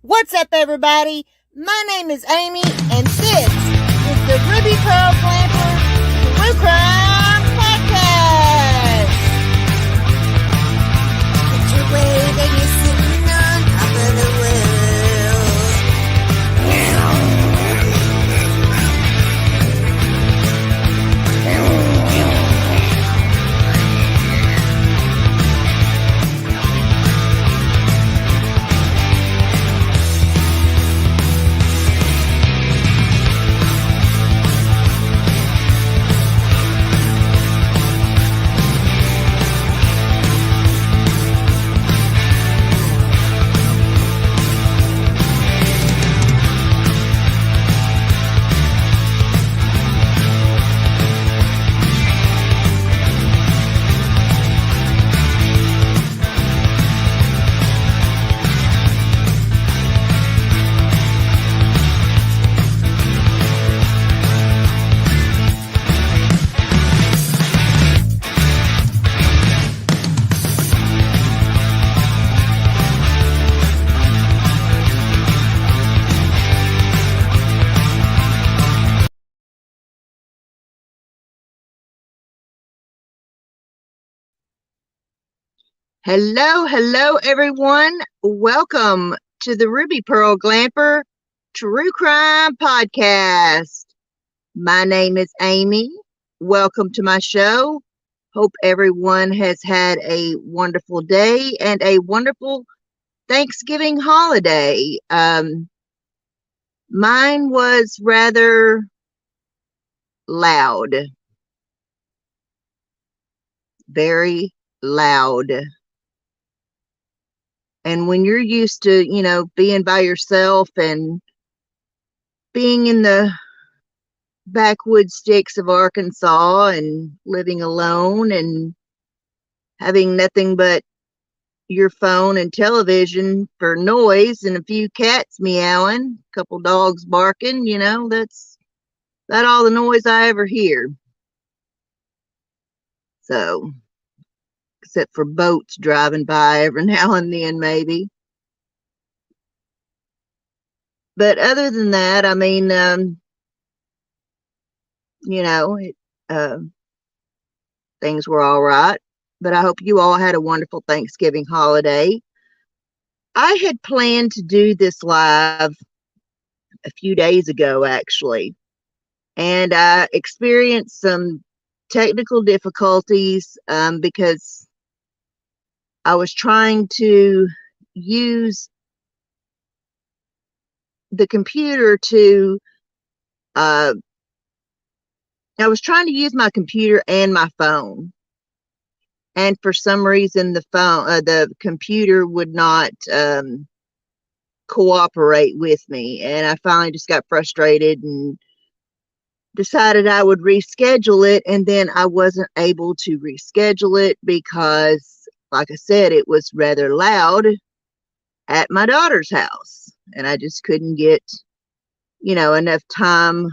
What's up, everybody? My name is Amy, and this is the Ruby Pearl Glamper True Crime Podcast. Put your way that you're sitting on top of the world. Hello, everyone. Welcome to the Ruby Pearl Glamper True Crime Podcast. My name is Amy. Welcome to my show. Hope everyone has had a wonderful day and a wonderful Thanksgiving holiday. Mine was rather loud. Very loud. And when you're used to, being by yourself and being in the backwoods sticks of Arkansas and living alone and having nothing but your phone and television for noise and a few cats meowing, a couple dogs barking, that's about all the noise I ever hear. So, except for boats driving by every now and then, maybe. But other than that, I mean, things were all right. But I hope you all had a wonderful Thanksgiving holiday. I had planned to do this live a few days ago, actually. And I experienced some technical difficulties because I was trying to use the computer to I was trying to use my computer and my phone, and for some reason the computer would not cooperate with me, and I finally just got frustrated and decided I would reschedule it, and then I wasn't able to reschedule it because, like I said, it was rather loud at my daughter's house, and I just couldn't get enough time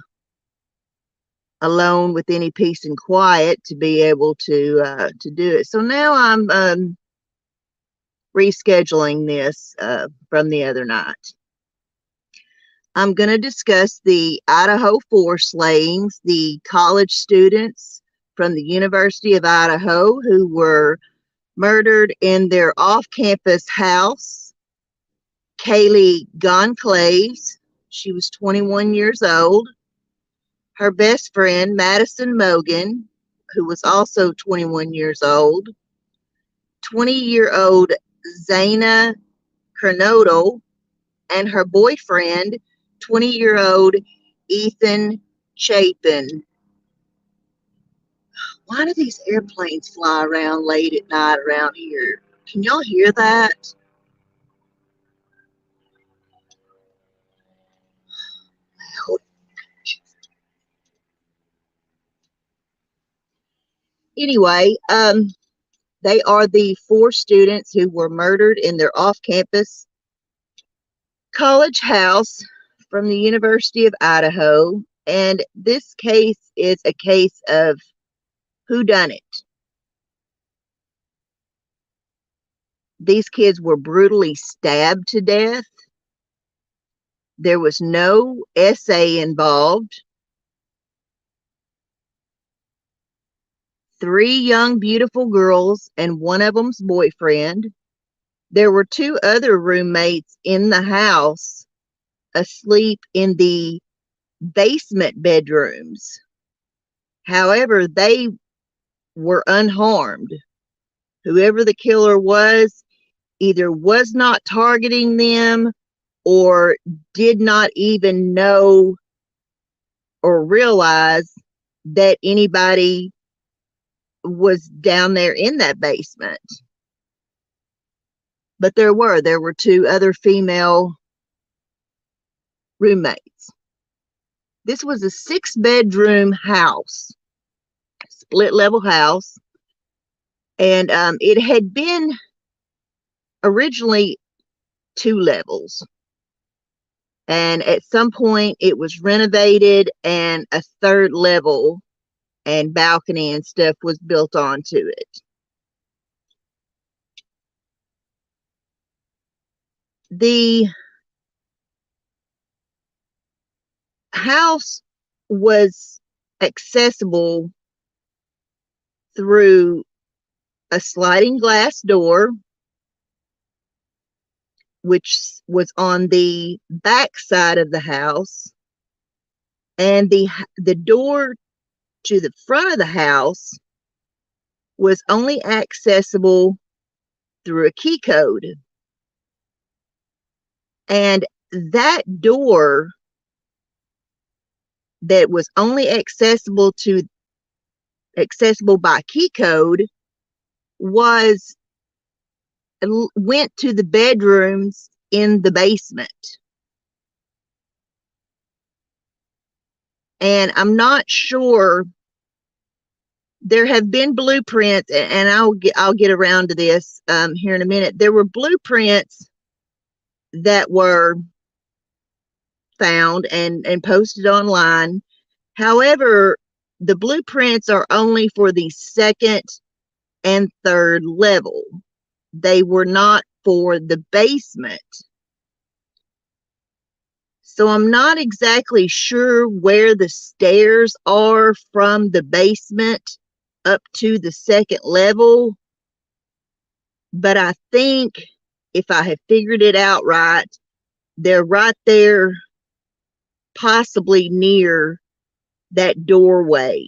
alone with any peace and quiet to be able to do it. So now I'm rescheduling this from the other night. I'm going to discuss the Idaho 4 slayings, the college students from the University of Idaho who were murdered in their off-campus house. Kaylee Gonclaves, she was 21 years old. Her best friend, Madison Mogen, who was also 21 years old. 20-year-old Xana Kernodle, and her boyfriend, 20-year-old Ethan Chapin. Why do these airplanes fly around late at night around here? Can y'all hear that? Anyway, they are the 4 students who were murdered in their off-campus college house from the University of Idaho. And this case is a case of whodunit. These kids were brutally stabbed to death. There was no essay involved. 3 young, beautiful girls and one of them's boyfriend. There were 2 other roommates in the house asleep in the basement bedrooms. However, they were unharmed. Whoever the killer was either was not targeting them or did not even know or realize that anybody was down there in that basement. But there were 2 other female roommates. This was a 6-bedroom house, split level house, and it had been originally 2 levels. And at some point it was renovated and a 3rd level and balcony and stuff was built onto it. The house was accessible through a sliding glass door, which was on the back side of the house, and the door to the front of the house was only accessible through a key code. And that door that was only accessible by key code went to the bedrooms in the basement. And I'm not sure. There have been blueprints, and I'll get around to this here in a minute. There were blueprints that were found and posted online. However, the blueprints are only for the 2nd and 3rd level. They were not for the basement. So I'm not exactly sure where the stairs are from the basement up to the 2nd level, but I think if I have figured it out right, they're right there, possibly near that doorway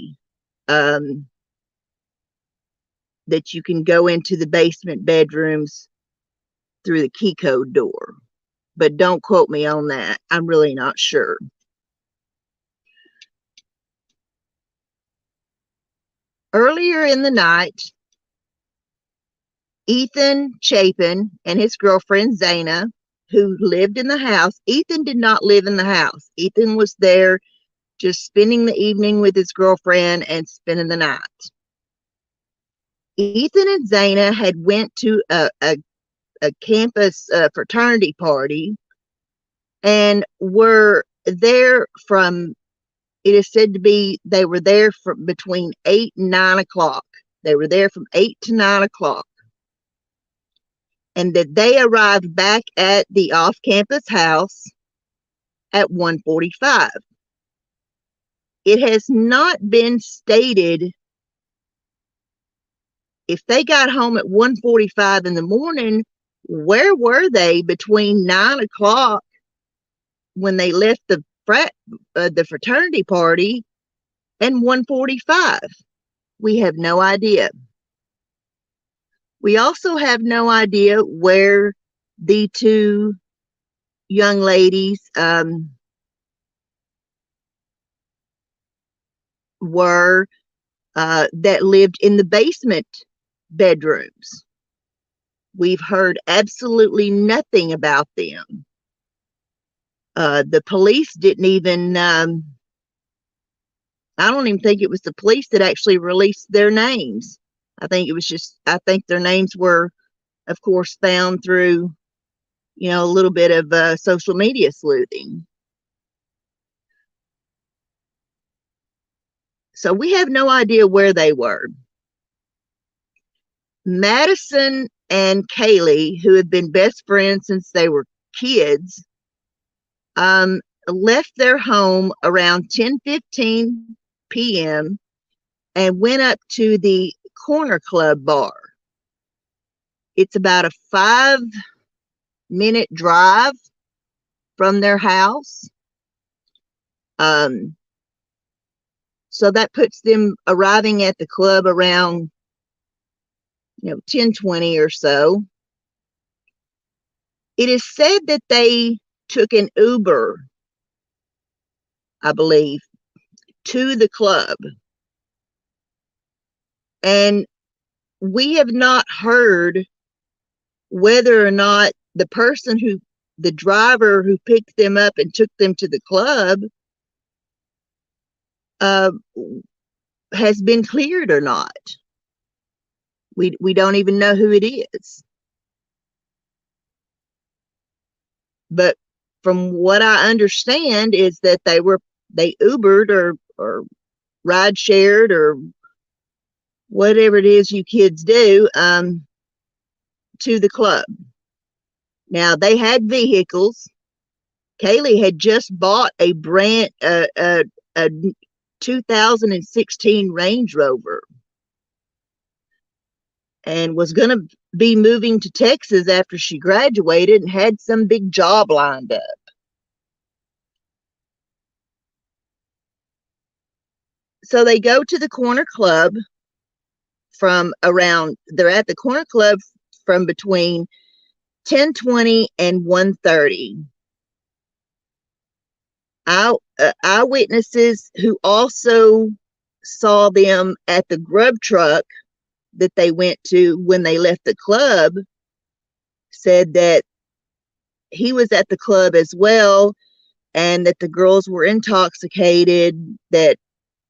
that you can go into the basement bedrooms through the key code door. But don't quote me on that. I'm really not sure. Earlier in the night, Ethan Chapin and his girlfriend Xana, who lived in the house. Ethan did not live in the house. Ethan was there just spending the evening with his girlfriend and spending the night. Ethan and Xana had went to a campus fraternity party and were there from, it is said to be, they were there from between 8 and 9 o'clock. They were there from 8 to 9 o'clock. And that they arrived back at the off-campus house at 1:45. It has not been stated if they got home at 1:45 in the morning, where were they between 9 o'clock when they left the fraternity party and 1:45? We have no idea. We also have no idea where the 2 young ladies were that lived in the basement bedrooms. We've heard absolutely nothing about them. The police didn't even, I don't even think it was the police that actually released their names. I think their names were, of course, found through, a little bit of social media sleuthing. So we have no idea where they were. Madison and Kaylee, who have been best friends since they were kids, left their home around 10:15 p.m. and went up to the Corner Club bar. It's about a 5-minute drive from their house. So that puts them arriving at the club around 10:20 or so. It is said that they took an Uber, I believe, to the club. And we have not heard whether or not the driver who picked them up and took them to the club has been cleared or not. We don't even know who it is. But from what I understand is that they Ubered or ride shared or whatever it is you kids do to the club. Now they had vehicles. Kaylee had just bought a 2016 Range Rover and was going to be moving to Texas after she graduated and had some big job lined up. So they go to the Corner Club they're at the Corner Club from between 10:20 and 1:30. Eyewitnesses who also saw them at the grub truck that they went to when they left the club said that he was at the club as well, and that the girls were intoxicated, that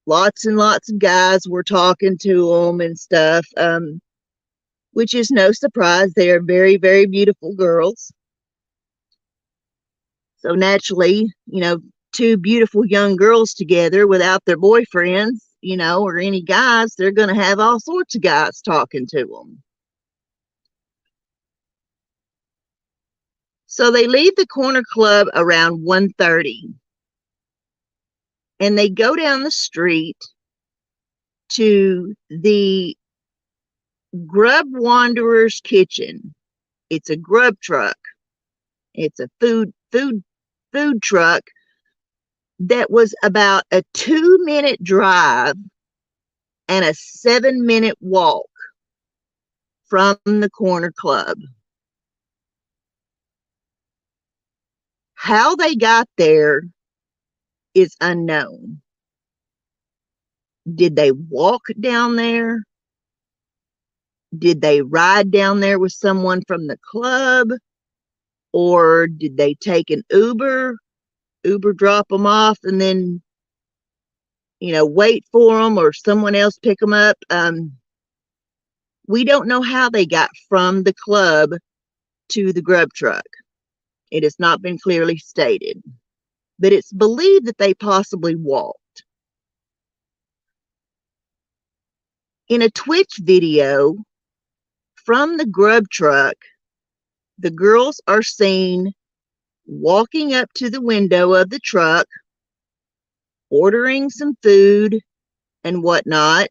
lots and lots of guys were talking to them and stuff, which is no surprise. They are very, very beautiful girls. So naturally, two beautiful young girls together without their boyfriends, or any guys, they're going to have all sorts of guys talking to them. So they leave the Corner Club around 1:30 and they go down the street to the Grub Wanderer's Kitchen. It's a grub truck. It's a food truck that was about a 2-minute drive and a 7-minute walk from the Corner Club. How they got there is unknown. Did they walk down there? Did they ride down there with someone from the club? Or did they take an Uber drop them off and then, wait for them, or someone else pick them up? We don't know how they got from the club to the grub truck. It has not been clearly stated, but it's believed that they possibly walked. In a Twitch video from the grub truck, the girls are seen walking up to the window of the truck, ordering some food and whatnot.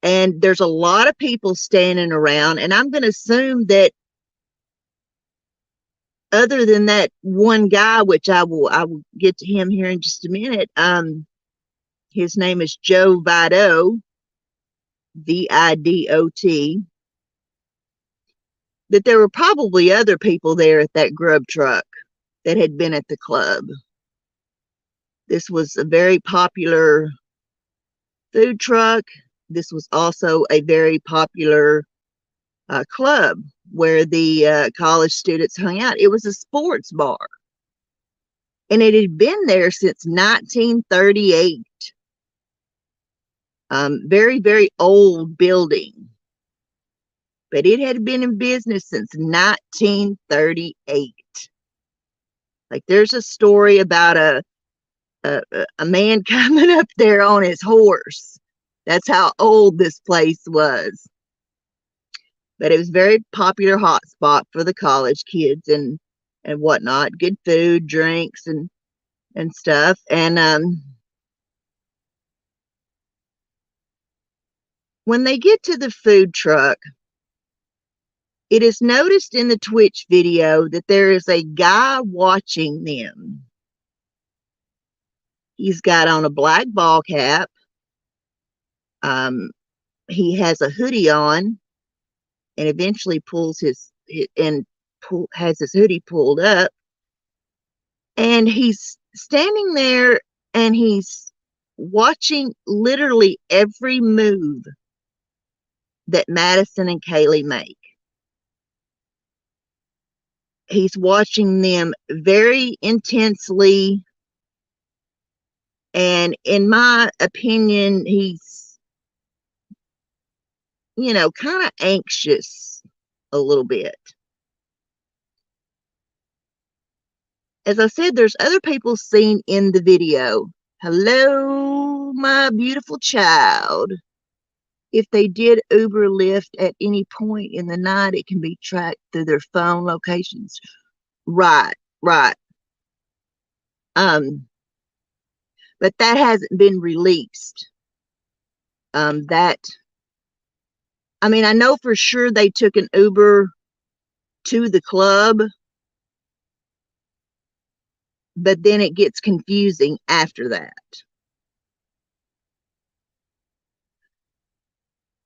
And there's a lot of people standing around, and I'm going to assume that other than that one guy, which I will get to him here in just a minute, his name is Joe Vidot, Vidot, that there were probably other people there at that grub truck that had been at the club. This was a very popular food truck. This was also a very popular club where the college students hung out. It was a sports bar, and it had been there since 1938. Very, very old building, but it had been in business since 1938. Like, there's a story about a man coming up there on his horse. That's how old this place was. But it was a very popular hotspot for the college kids. And and whatnot, good food, drinks, and stuff. And when they get to the food truck, it is noticed in the Twitch video that there is a guy watching them. He's got on a black ball cap. He has a hoodie on, and eventually has his hoodie pulled up, and he's standing there and he's watching literally every move that Madison and Kaylee make. He's watching them very intensely, and in my opinion, he's, kind of anxious a little bit. As I said, there's other people seen in the video. Hello, my beautiful child. If they did Uber Lyft at any point in the night, it can be tracked through their phone locations. Right. But that hasn't been released. I know for sure they took an Uber to the club, but then it gets confusing after that.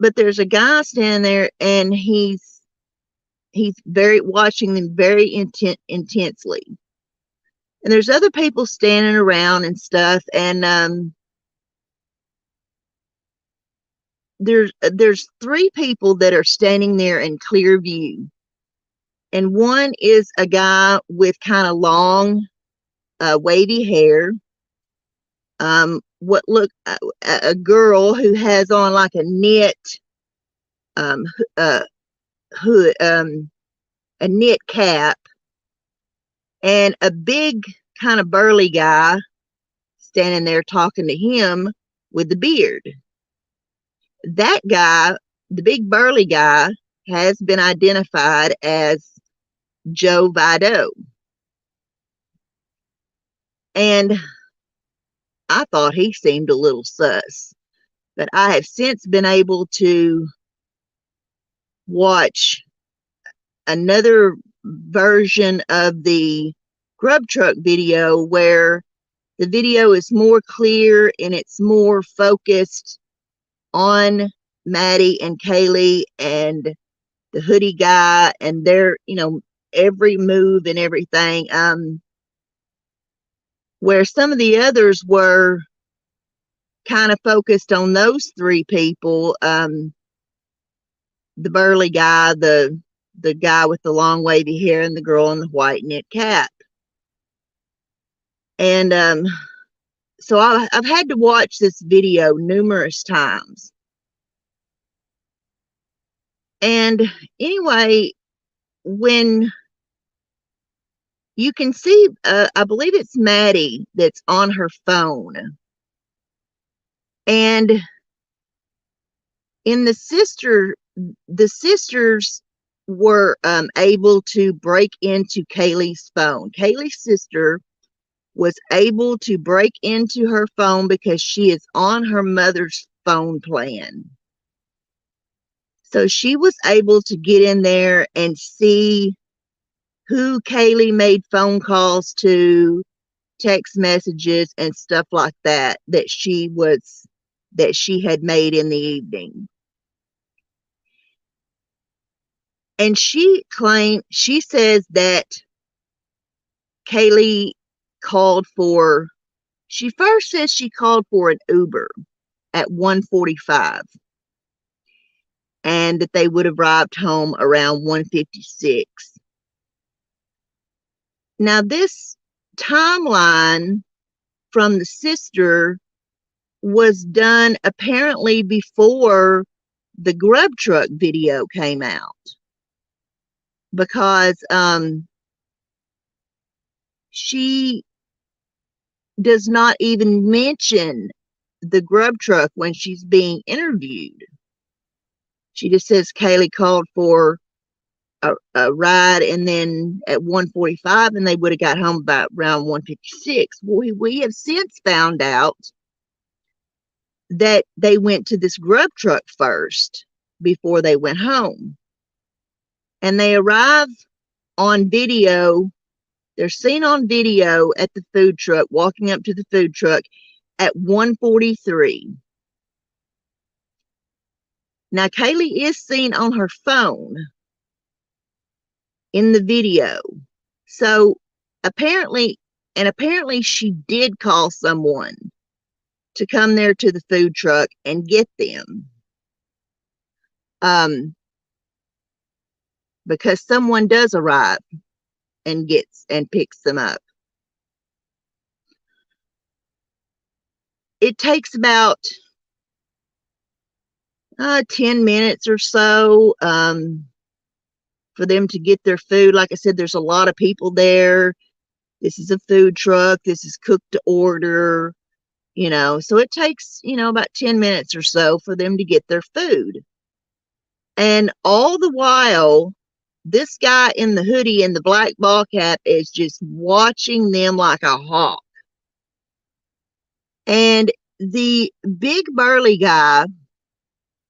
But there's a guy standing there, and he's watching them very intensely. And there's other people standing around and stuff, and there's 3 people that are standing there in clear view. And one is a guy with kind of long, wavy hair. A girl who has on like a knit hood, a knit cap, and a big kind of burly guy standing there talking to him with the beard. That guy, the big burly guy, has been identified as Joe Vido. And I thought he seemed a little sus, but I have since been able to watch another version of the grub truck video where the video is more clear and it's more focused on Maddie and Kaylee and the hoodie guy and their, every move and everything. Where some of the others were kind of focused on those 3 people, the burly guy, the guy with the long wavy hair, and the girl in the white knit cap. And so I've had to watch this video numerous times. And anyway, when you can see, I believe it's Maddie that's on her phone. And in the sisters were able to break into Kaylee's phone. Kaylee's sister was able to break into her phone because she is on her mother's phone plan. So she was able to get in there and see who Kaylee made phone calls to, text messages and stuff like that she had made in the evening. And she says that Kaylee she first says she called for an Uber at 1:45 and that they would have arrived home around 1:56. Now this timeline from the sister was done apparently before the grub truck video came out, because she does not even mention the grub truck when she's being interviewed. She just says Kaylee called for a ride, and then at 1:45, and they would have got home about around 1:56. We have since found out that they went to this grub truck first before they went home. And they arrive on video. They're seen on video at the food truck, walking up to the food truck at 1:43. Now, Kaylee is seen on her phone in the video. So apparently she did call someone to come there to the food truck and get them. Because someone does arrive and picks them up. It takes about 10 minutes or so for them to get their food. Like I said, there's a lot of people there. This is a food truck. This is cooked to order, so it takes, about 10 minutes or so for them to get their food. And all the while, this guy in the hoodie and the black ball cap is just watching them like a hawk. And the big burly guy,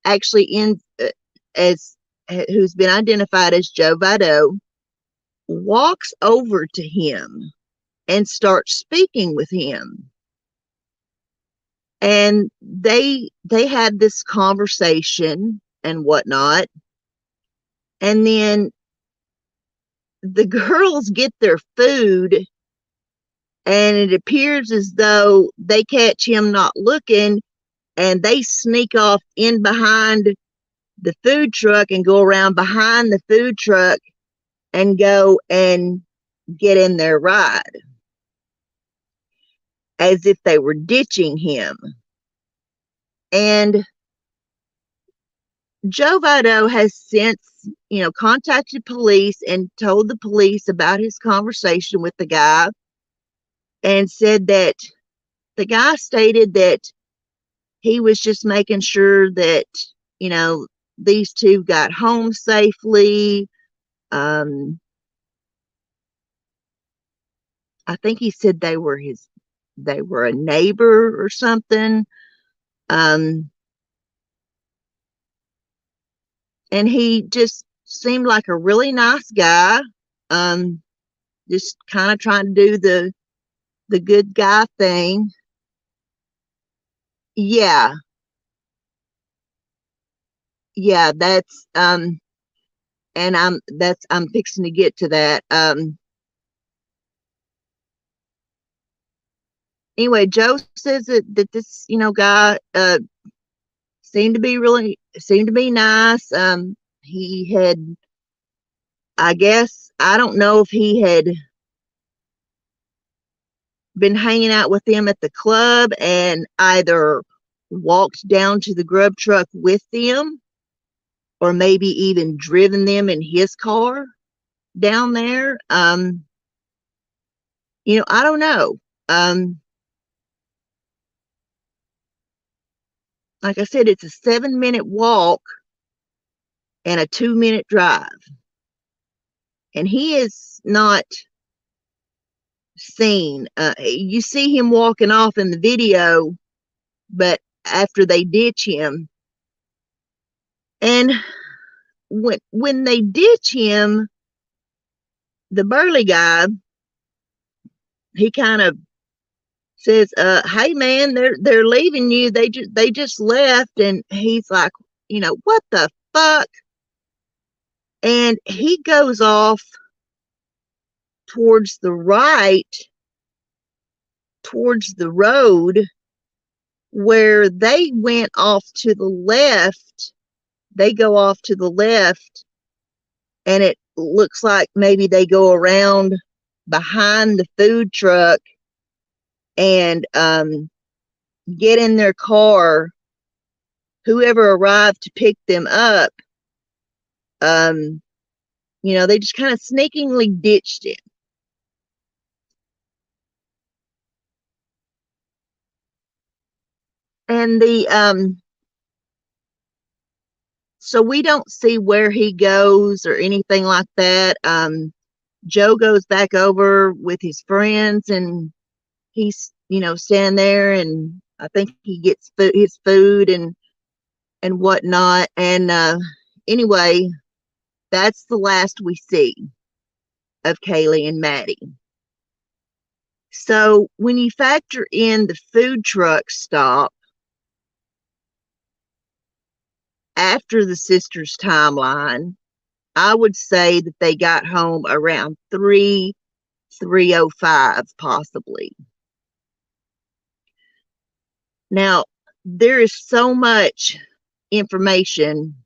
actually who's been identified as Joe Vado, walks over to him and starts speaking with him. And they had this conversation and whatnot. And then the girls get their food, and it appears as though they catch him not looking, and they sneak off in behind the food truck and go around behind the food truck and go and get in their ride, as if they were ditching him. And Joe Vado has since, contacted police and told the police about his conversation with the guy, and said that the guy stated that he was just making sure that, these two got home safely. I think he said they were a neighbor or something. And he just seemed like a really nice guy. Just kind of trying to do the good guy thing. Yeah. Yeah, that's and I'm fixing to get to that. Anyway, Joe says that this, guy seemed to be nice. He had, I guess, I don't know if he had been hanging out with them at the club and either walked down to the grub truck with them, or maybe even driven them in his car down there. I don't know. Like I said, it's a 7-minute walk and a 2-minute drive. And he is not seen. You see him walking off in the video, but after they ditch him. And when they ditch him, the burly guy, he kind of says, "Hey man, they're leaving you. They just left." And he's like, "What the fuck?" And he goes off towards the right, towards the road, where they went off to the left. They go off to the left, and it looks like maybe they go around behind the food truck and get in their car. Whoever arrived to pick them up, they just kind of sneakingly ditched it. And So we don't see where he goes or anything like that. Joe goes back over with his friends, and he's, standing there, and I think he gets his food and whatnot. And anyway, that's the last we see of Kaylee and Maddie. So when you factor in the food truck stop after the sisters' timeline, I would say that they got home around 3:05 possibly. Now, there is so much information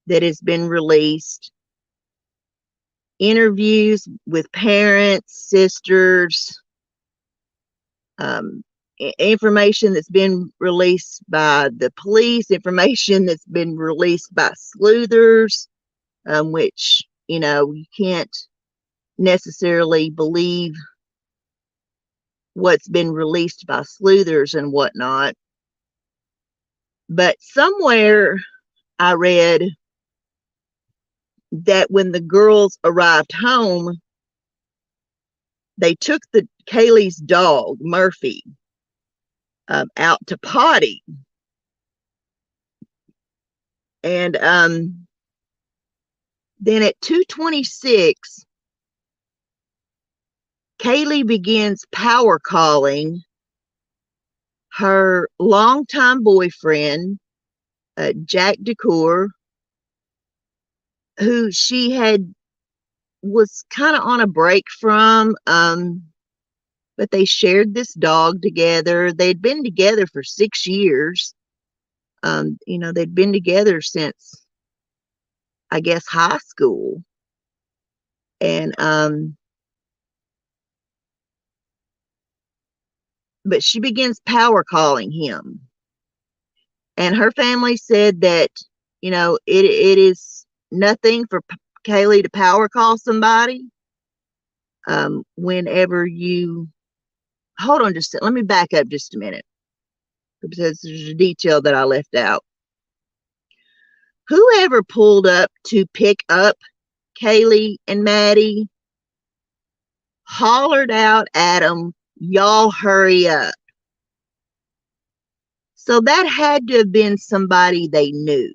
that has been released. Interviews with parents, sisters, information that's been released by the police, information that's been released by sleuthers, which, you can't necessarily believe what's been released by sleuthers and whatnot. But somewhere I read that when the girls arrived home, they took Kaylee's dog, Murphy, out to potty. And then at 2:26, Kaylee begins power calling her longtime boyfriend, Jack DeCour, who she was kind of on a break from, but they shared this dog together. They'd been together for 6 years. They'd been together since, I guess, high school. And but she begins power calling him. And her family said that, it is nothing for Kaylee to power call somebody. Whenever you, hold on let me back up just a minute, because there's a detail that I left out. Whoever pulled up to pick up Kaylee and Maddie hollered out at them, "Y'all hurry up." So that had to have been somebody they knew.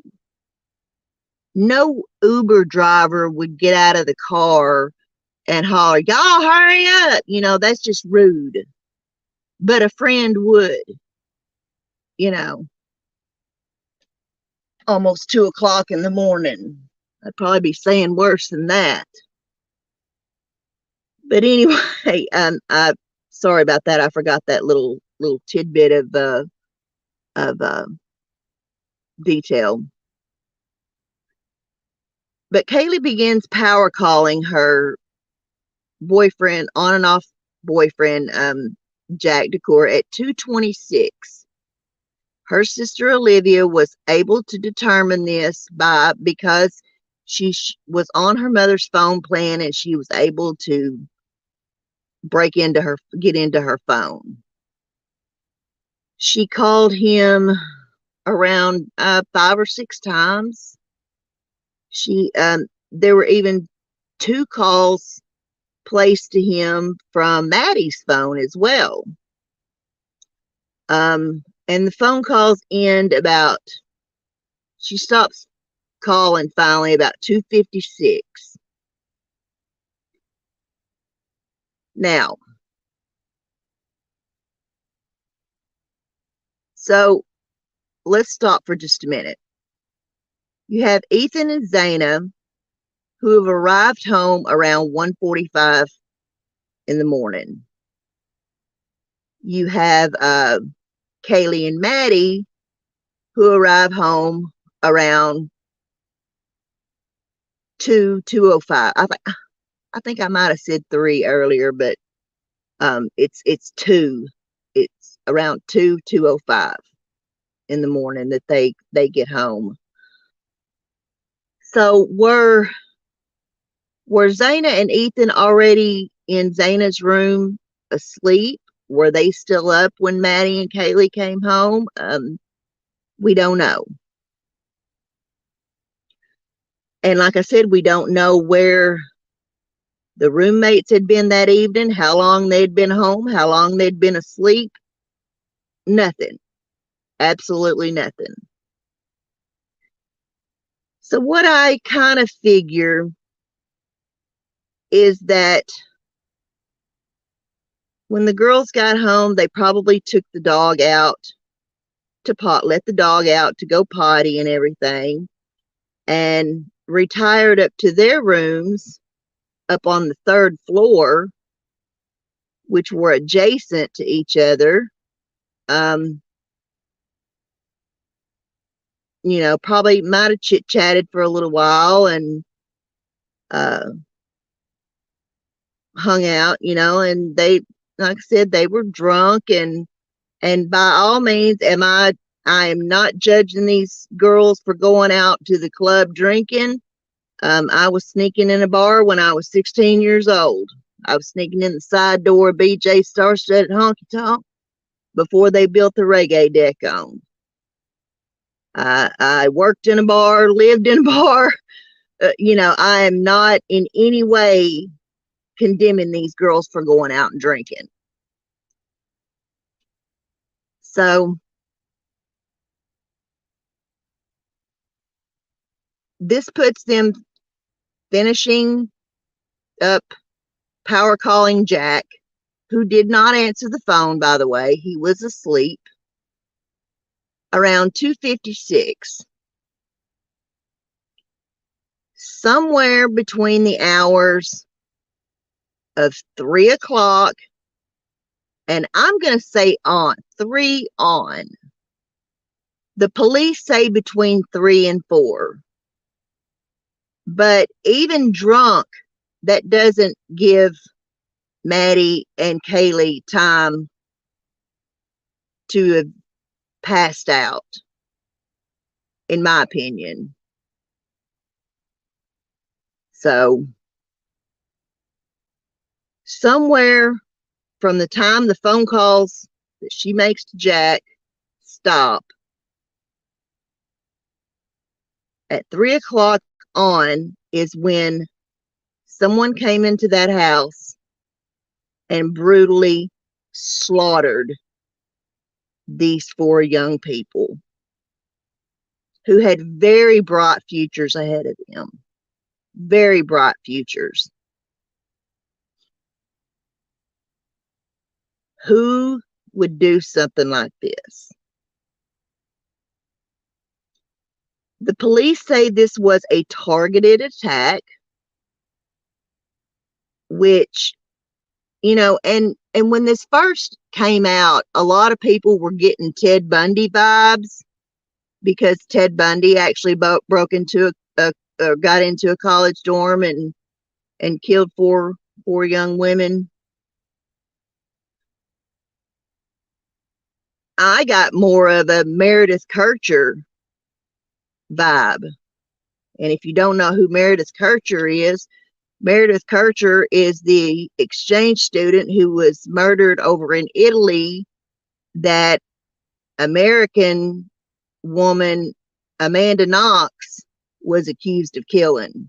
No Uber driver would get out of the car and holler, "Y'all hurry up." That's just rude. But a friend would, almost 2:00 in the morning. I'd probably be saying worse than that. But anyway, I sorry about that. I forgot that little tidbit of detail. But Kaylee begins power calling her boyfriend, on and off boyfriend, Jack DeCour, at 2:26. Her sister Olivia was able to determine this because she was on her mother's phone plan, and she was able to get into her phone. She called him around 5 or 6 times. There were even 2 calls placed to him from Maddie's phone as well. And the phone calls end she stops calling finally about 2:56. Now, so let's stop for just a minute. You have Ethan and Xana, who have arrived home around 1:45 in the morning. You have Kaylee and Maddie, who arrive home around 2:05. I think I might have said 3 earlier, but it's 2. It's around 2:05 in the morning that they get home. So were Xana and Ethan already in Xana's room asleep? Were they still up when Maddie and Kaylee came home? We don't know. And like I said, we don't know where the roommates had been that evening, how long they'd been home, how long they'd been asleep. Nothing. Absolutely nothing. So what I kind of figure is that when the girls got home, they probably took the dog out to let the dog out to go potty and everything, and retired up to their rooms up on the 3rd floor, which were adjacent to each other. You know, probably might have chit-chatted for a little while and hung out, you know, and they, like I said, they were drunk, and by all means, I am not judging these girls for going out to the club drinking. I was sneaking in a bar when I was 16 years old. I was sneaking in the side door of BJ Star-Studded Honky Tonk before they built the reggae deck on. I worked in a bar, lived in a bar. You know, I am not in any way condemning these girls for going out and drinking. So this puts them finishing up power calling Jack, who did not answer the phone, by the way. He was asleep, around 2:56. Somewhere between the hours of 3 o'clock and I'm going to say 3 on. The police say between 3 and 4. But even drunk, that doesn't give Maddie and Kaylee time to have passed out, in my opinion. So, somewhere from the time the phone calls that she makes to Jack stop, at 3 o'clock on is when someone came into that house and brutally slaughtered these 4 young people who had very bright futures ahead of them. Very bright futures. Who would do something like this? The police say this was a targeted attack, which, you know, and when this first came out, a lot of people were getting Ted Bundy vibes, because Ted Bundy actually broke into got into a college dorm and killed four young women. I got more of a Meredith Kercher vibe. And if you don't know who Meredith Kercher is the exchange student who was murdered over in Italy, that American woman, Amanda Knox, was accused of killing.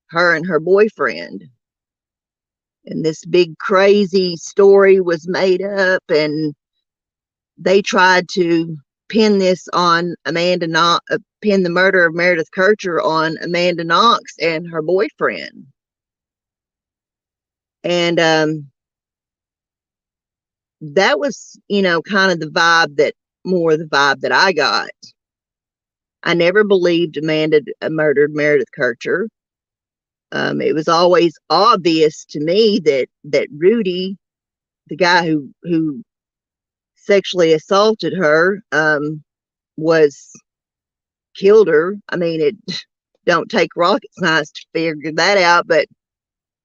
Her and her boyfriend. And this big crazy story was made up, and they tried to pin this on Amanda Knox, pin the murder of Meredith Kercher on Amanda Knox and her boyfriend. And that was, you know, kind of the vibe that I got. I never believed Amanda murdered Meredith Kercher. It was always obvious to me that Rudy, the guy who sexually assaulted her, was killed her. I mean, it don't take rocket science to figure that out, but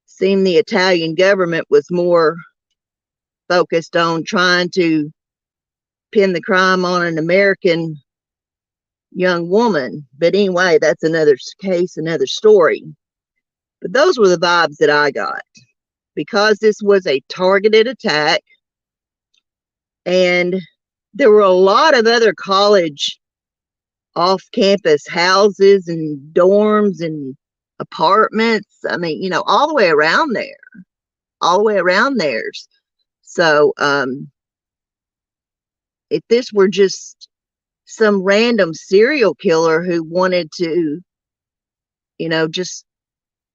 seemed the Italian government was more focused on trying to pin the crime on an American young woman. But anyway, that's another case, another story. But those were the vibes that I got, because this was a targeted attack, and there were a lot of other college off-campus houses and dorms and apartments. I mean, you know, all the way around there, all the way around theirs. So, if this were just some random serial killer who wanted to, you know, just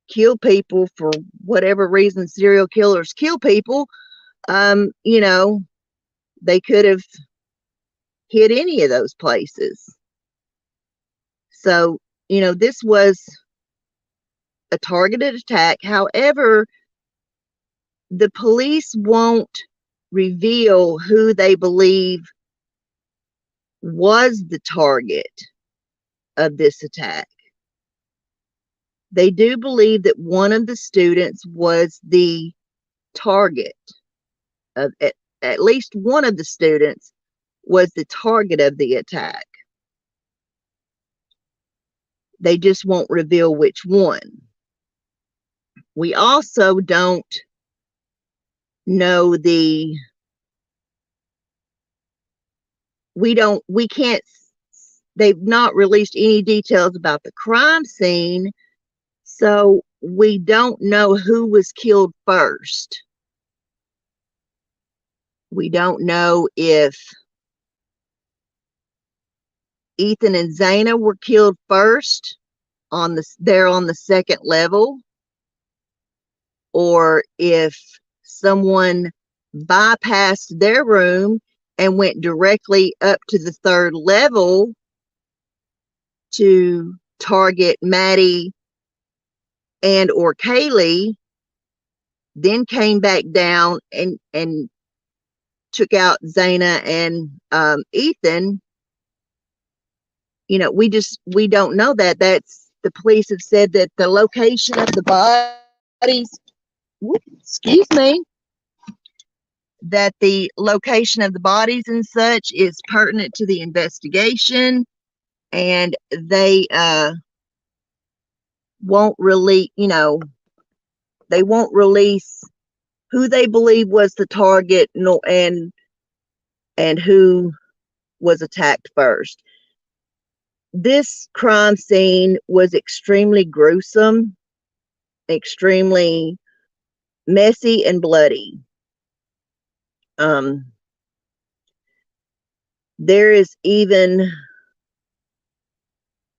kill people for whatever reason serial killers kill people, you know, they could have hit any of those places. So, you know, this was a targeted attack. However, the police won't reveal who they believe was the target of this attack. They do believe that one of the students was the target of at least one of the students was the target of the attack. They just won't reveal which one. We also don't know we can't, they've not released any details about the crime scene, so we don't know who was killed first. We don't know if Ethan and Xana were killed first on the second level, or if someone bypassed their room and went directly up to the third level to target Maddie and or Kaylee, then came back down and took out Xana and Ethan. You know, we don't know that. That's, the police have said that the location of the bodies, excuse me, that the location of the bodies and such is pertinent to the investigation, and they won't really, you know, they won't release who they believe was the target, and who was attacked first. This crime scene was extremely gruesome, extremely messy and bloody. There is even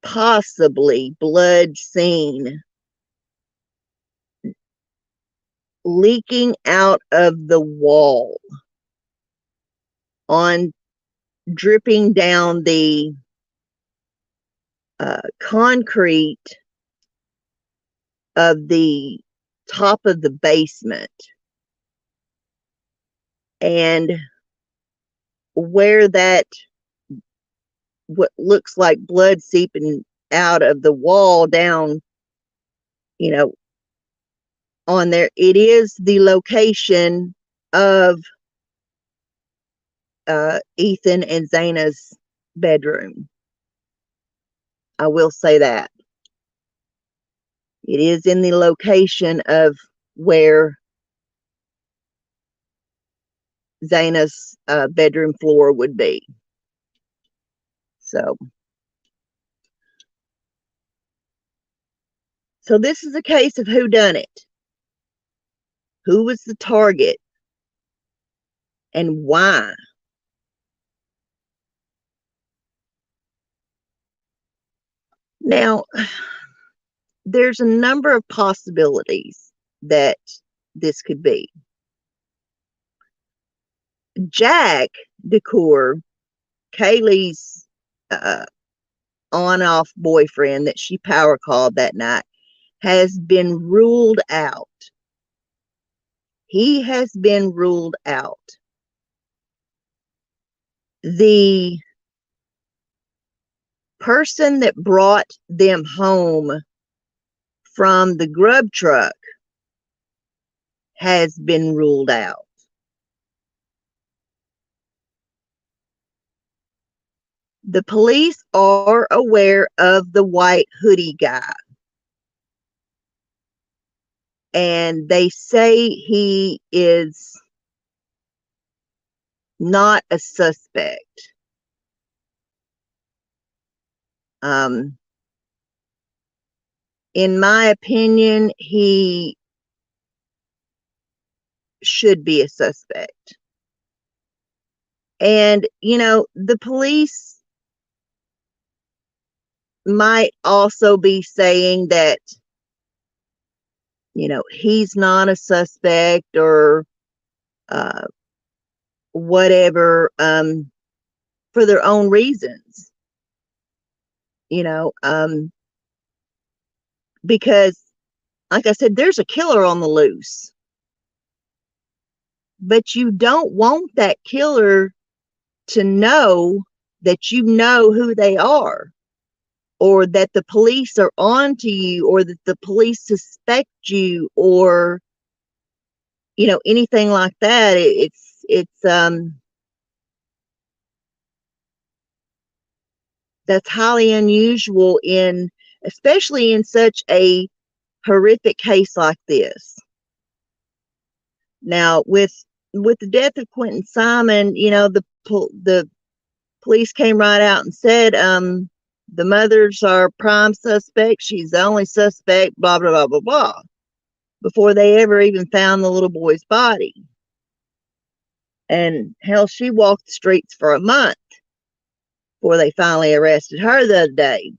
possibly blood seen leaking out of the wall, on dripping down the concrete of the top of the basement, and where that, what looks like blood seeping out of the wall down, you know, on there, it is the location of Ethan and Xana's bedroom. I will say that. It is in the location of where Xana's bedroom floor would be. So this is a case of who done it, who was the target, and why. Now, there's a number of possibilities that this could be. Jack Decor, Kaylee's on-off boyfriend that she power called that night, has been ruled out. He has been ruled out. The person that brought them home from the grub truck has been ruled out. The police are aware of the white hoodie guy, and they say he is not a suspect. In my opinion, he should be a suspect. And, the police might also be saying that, he's not a suspect or uh, whatever, for their own reasons, because, like I said, there's a killer on the loose. But you don't want that killer to know that you know who they are, or that the police are on to you, or that the police suspect you, or anything like that. That's highly unusual, especially in such a horrific case like this. Now, with the death of Quentin Simon, the police came right out and said, the mother's our prime suspect. She's the only suspect, blah, blah, blah, blah, blah, before they ever even found the little boy's body. And hell, she walked the streets for a month before they finally arrested her the other day.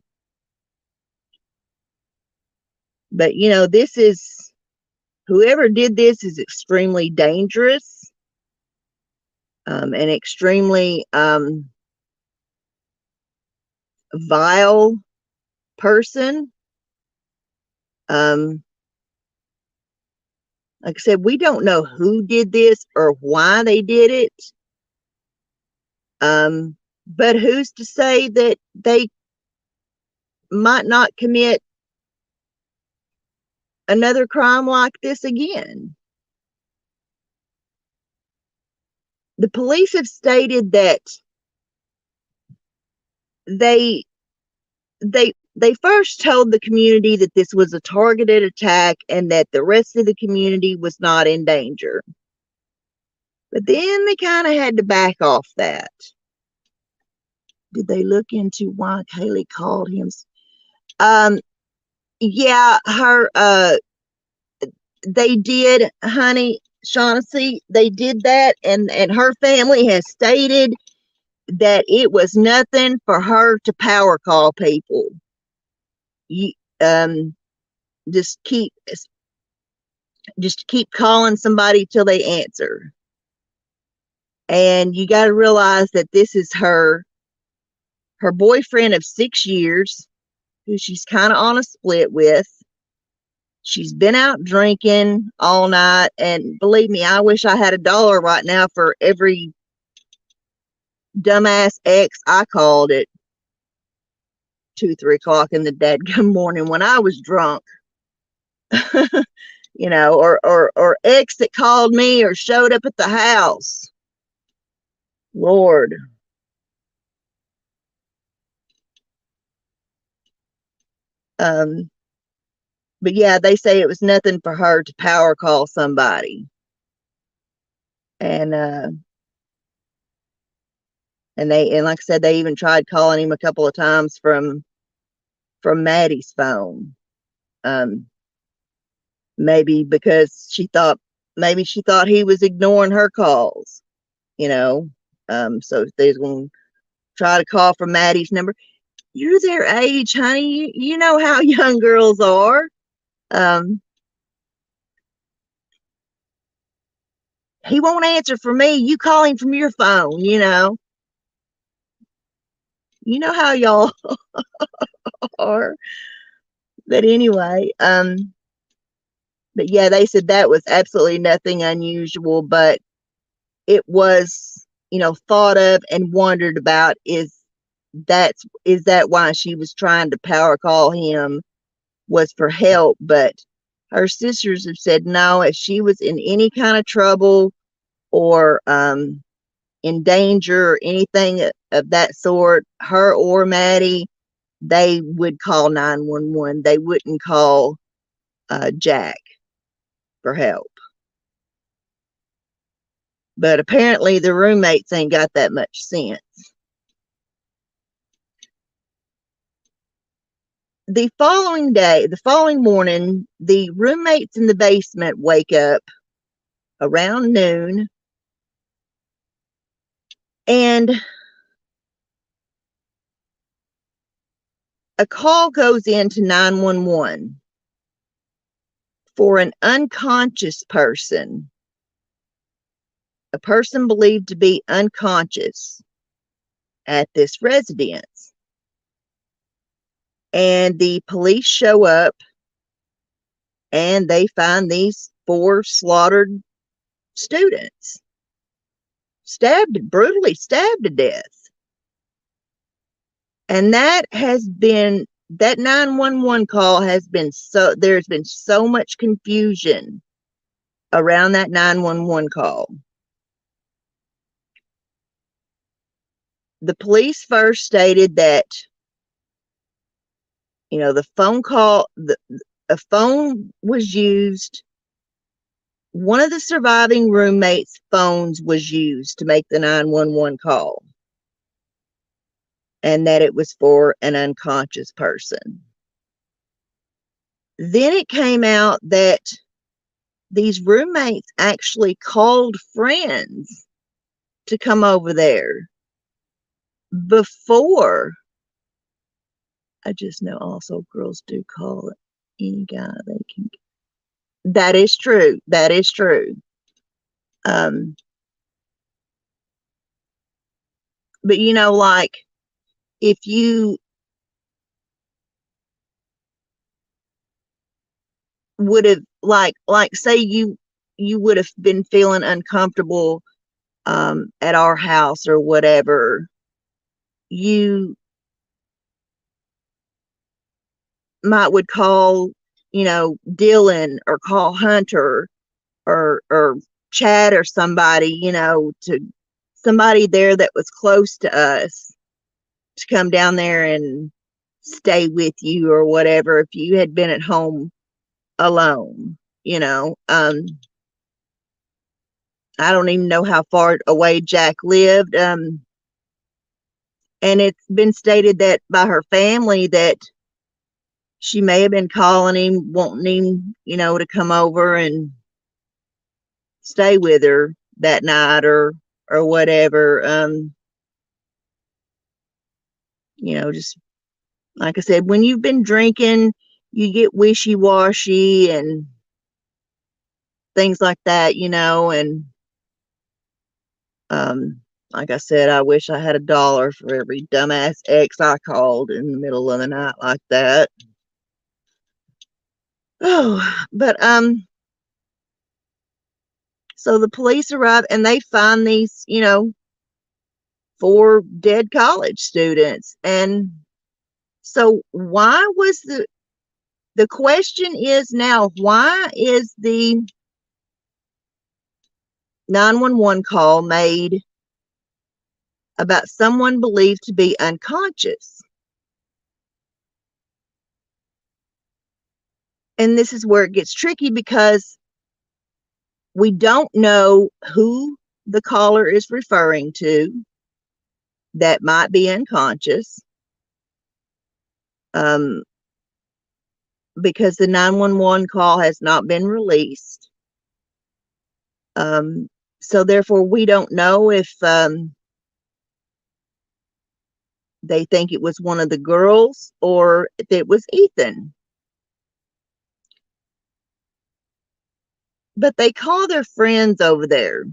But, whoever did this is extremely dangerous, and extremely vile person. Like I said, we don't know who did this or why they did it. But who's to say that they might not commit another crime like this again? The police have stated that they first told the community that this was a targeted attack and that the rest of the community was not in danger. But then they kind of had to back off that. Did they look into why Kaylee called him? Yeah, they did, honey, Shaughnessy, they did that, and her family has stated that it was nothing for her to power call people. You, just keep calling somebody till they answer. And you got to realize that this is her boyfriend of 6 years, who she's kind of on a split with. She's been out drinking all night, and believe me, I wish I had $1 right now for every dumbass ex I called at 2, 3 o'clock in the dadgum morning when I was drunk. Or ex that called me or showed up at the house. Lord. But yeah, they say it was nothing for her to power call somebody. And like I said, they even tried calling him a couple of times from Maddie's phone. Maybe because she thought he was ignoring her calls, so they're going to try to call from Maddie's number. You're their age, honey. You know how young girls are. He won't answer for me. You call him from your phone, You know how y'all are. But anyway, but yeah, they said that was absolutely nothing unusual, but it was, thought of and wondered about, is that why she was trying to power call him, was for help? But her sisters have said no, if she was in any kind of trouble or in danger or anything of that sort, her or Maddie, they would call 911. They wouldn't call Jack for help. But apparently the roommates ain't got that much sense. The following morning, the roommates in the basement wake up around noon, and a call goes into 911 for an unconscious person, a person believed to be unconscious at this residence. And the police show up and they find these 4 slaughtered students, brutally stabbed to death. And that 911 call has been there's been so much confusion around that 911 call. The police first stated that, the phone call, a phone was used. One of the surviving roommates' phones was used to make the 911 call, and that it was for an unconscious person. Then it came out that these roommates actually called friends to come over there before. I just know also girls do call any guy they can. That is true. That is true. But like, if you would have, like say you would have been feeling uncomfortable at our house or whatever, you would call, Dylan, or call Hunter, or Chad, or somebody, to somebody there that was close to us, to come down there and stay with you or whatever, if you had been at home alone. I don't even know how far away Jack lived. And it's been stated that by her family that she may have been calling him, wanting him, to come over and stay with her that night or whatever. Just like I said, when you've been drinking, you get wishy-washy and things like that, and like I said, I wish I had $1 for every dumbass ex I called in the middle of the night like that. Oh, but so the police arrive and they find these, 4 dead college students. And so why was the question is now, why is the 911 call made about someone believed to be unconscious? And this is where it gets tricky, because we don't know who the caller is referring to that might be unconscious, because the 911 call has not been released. So therefore, we don't know if they think it was one of the girls or if it was Ethan. But they call their friends over there.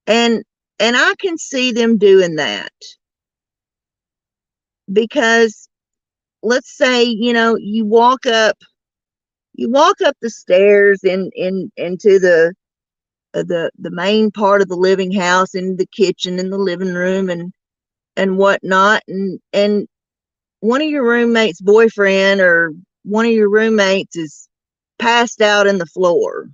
And I can see them doing that, because let's say, you walk up the stairs into the main part of the living house, in the kitchen, in the living room, and whatnot, and one of your roommates' boyfriend or one of your roommates is passed out in the floor.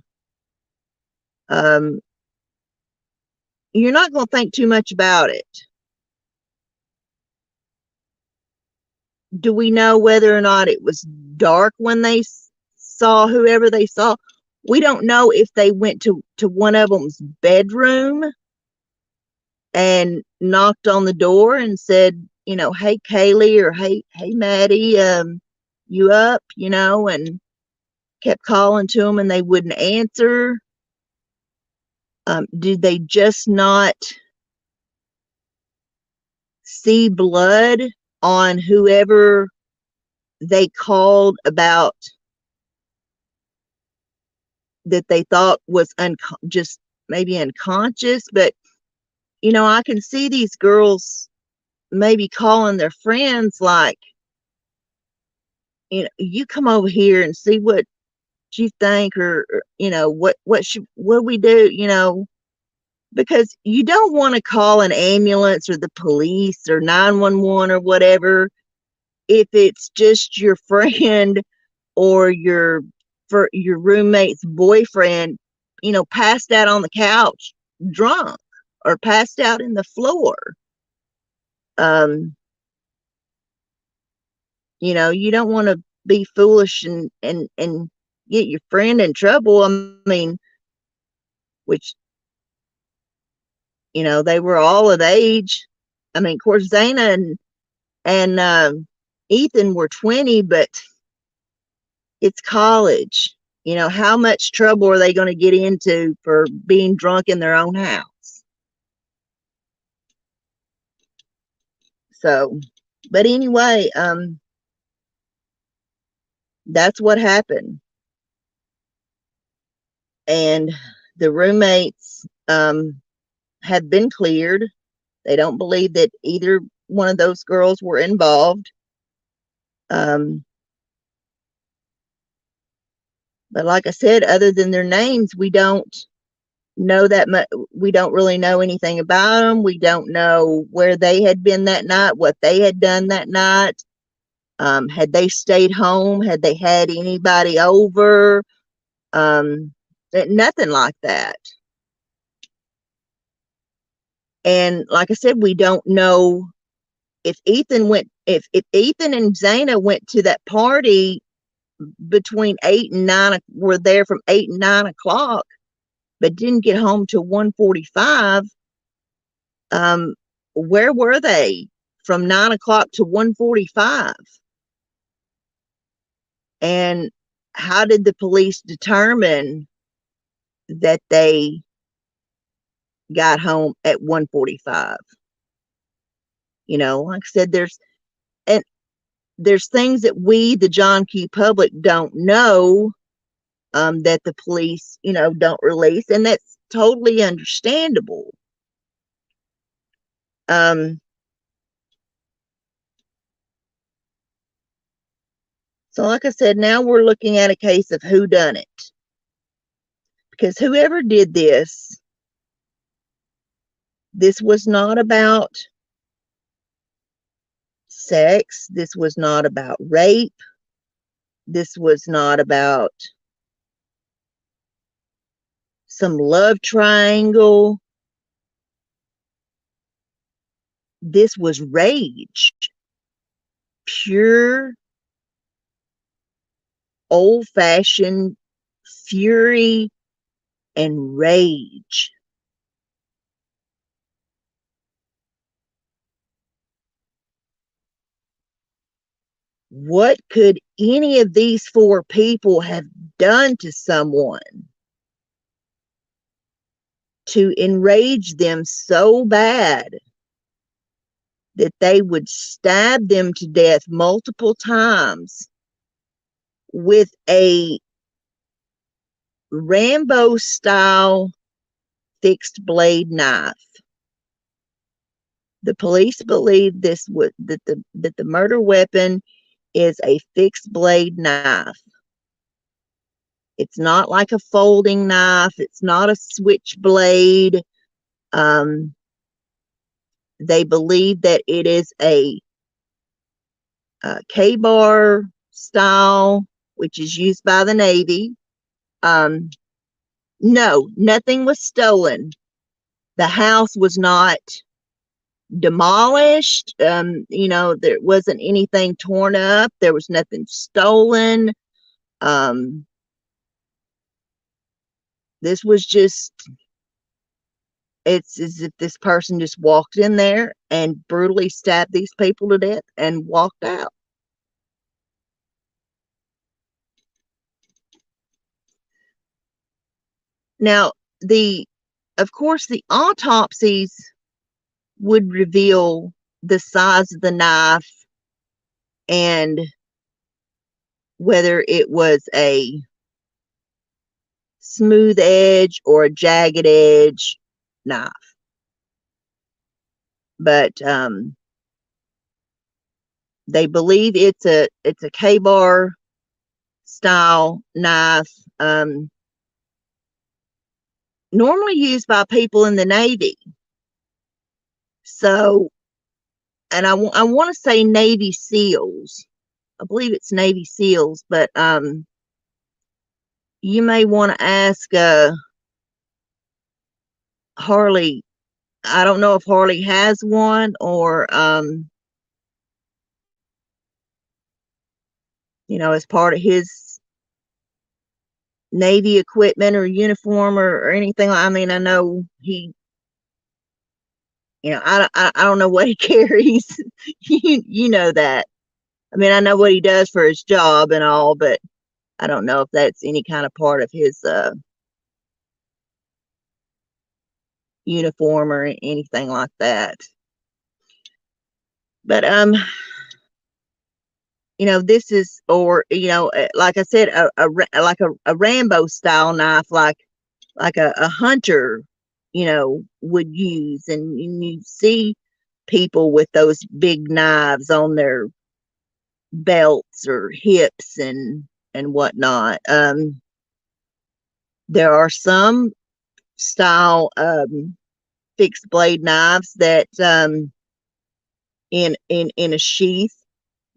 You're not going to think too much about it. Do we know whether or not it was dark when they saw whoever they saw? We don't know if they went to one of them's bedroom and knocked on the door and said, hey Kaylee, or hey Maddie, you up, and kept calling to them and they wouldn't answer. Did they just not see blood on whoever they called about that they thought was just maybe unconscious? But I can see these girls maybe calling their friends like, you come over here and see what you think, or what do we do, because you don't want to call an ambulance or the police or 911 or whatever if it's just your friend or your roommate's boyfriend, passed out on the couch drunk, or passed out in the floor. You don't want to be foolish and get your friend in trouble. I mean, which, they were all of age. I mean, of course, Xana and Ethan were 20, but it's college. How much trouble are they going to get into for being drunk in their own house? So, but anyway, that's what happened. And the roommates have been cleared. They don't believe that either one of those girls were involved. But like I said, other than their names, we don't know that much. We don't really know anything about them. We don't know where they had been that night, what they had done that night. Had they stayed home? Had they had anybody over? Nothing like that. And like I said, we don't know if Ethan and Xana went to that party between 8 and 9, were there from 8 and 9 o'clock, but didn't get home till 1:45. Where were they from 9 o'clock to 1:45? And how did the police determine that they got home at 1:45? Like I said, there's things that we, the John Q. public, don't know, that the police, don't release, and that's totally understandable. So like I said, now we're looking at a case of who done it, because whoever did this was not about sex. This was not about rape. This was not about some love triangle. This was rage. Pure, old-fashioned fury and rage. What could any of these 4 people have done to someone to enrage them so bad that they would stab them to death multiple times with a Rambo-style fixed blade knife? The police believe that the murder weapon is a fixed blade knife. It's not like a folding knife. It's not a switchblade. They believe that it is a K-bar style, which is used by the Navy. No, nothing was stolen. The house was not demolished. There wasn't anything torn up. There was nothing stolen. This was just It's as if this person just walked in there and brutally stabbed these people to death and walked out. Now, of course, the autopsies would reveal the size of the knife and whether it was a smooth edge or a jagged edge knife. But they believe it's a K-bar style knife, normally used by people in the Navy. So, and I want to say Navy SEALs. I believe it's Navy SEALs, but you may want to ask Harley. I don't know if Harley has one, or as part of his Navy equipment or uniform or anything. I mean, I know he, I don't know what he carries. you know that. I mean, I know what he does for his job and all, but I don't know if that's any kind of part of his uniform or anything like that. But this is, or like I said, like a Rambo style knife, like a hunter, would use, and you see people with those big knives on their belts or hips and whatnot. There are some style fixed blade knives that in a sheath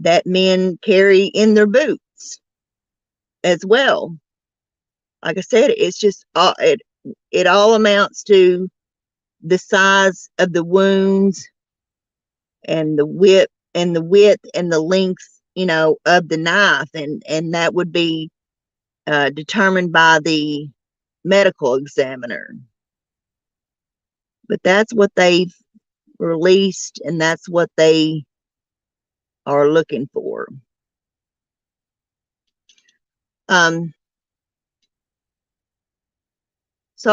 that men carry in their boots as well. Like I said, it's just it all amounts to the size of the wounds and the width and the length, of the knife, and that would be determined by the medical examiner. But that's what they've released, and that's what they are looking for. So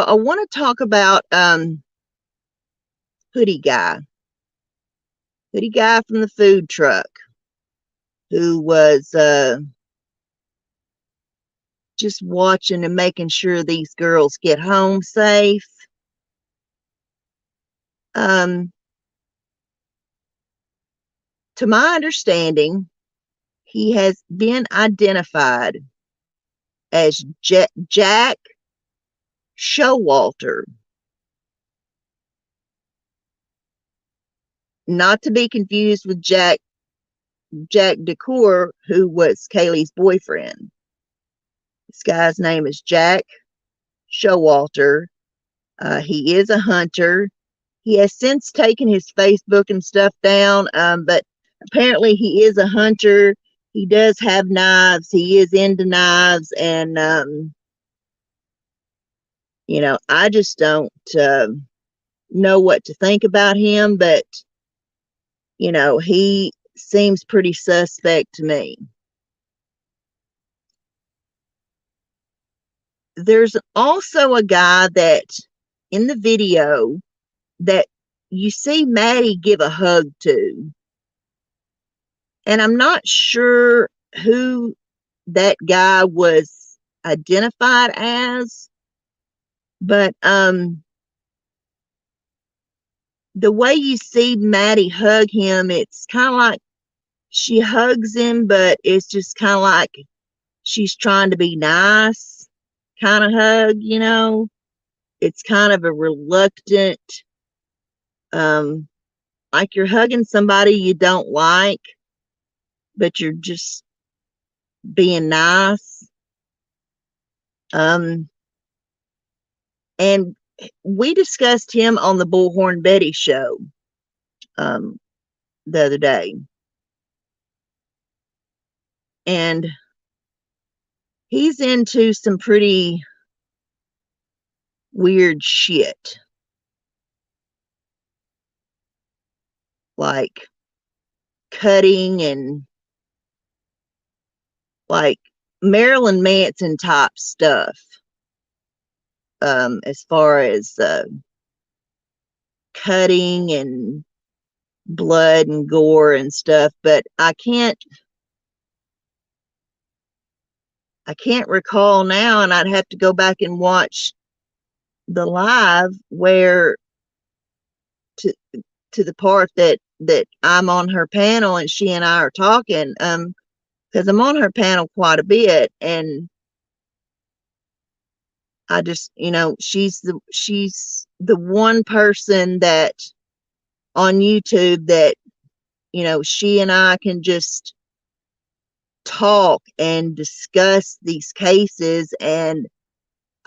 I want to talk about Hoodie Guy from the food truck, who was just watching and making sure these girls get home safe. To my understanding, he has been identified as Jack Showalter, not to be confused with Jack Decour, who was Kaylee's boyfriend. This guy's name is Jack Showalter. He is a hunter. He has since taken his Facebook and stuff down, but apparently he is a hunter. He does have knives. He is into knives, and I just don't know what to think about him, but he seems pretty suspect to me. There's also a guy that in the video that you see Maddie give a hug to, and I'm not sure who that guy was identified as, but the way you see Maddie hug him, it's kind of like she hugs him, but it's just kind of like she's trying to be nice kind of hug. It's kind of a reluctant, like you're hugging somebody you don't like, but you're just being nice. And we discussed him on the Bullhorn Betty show the other day. And he's into some pretty weird shit. like cutting and like Marilyn Manson type stuff, as far as cutting and blood and gore and stuff, but I can't recall now, and I'd have to go back and watch the live where to the part that I'm on her panel and she and I are talking, because I'm on her panel quite a bit, and I just, she's the one person that on YouTube that, she and I can just talk and discuss these cases, and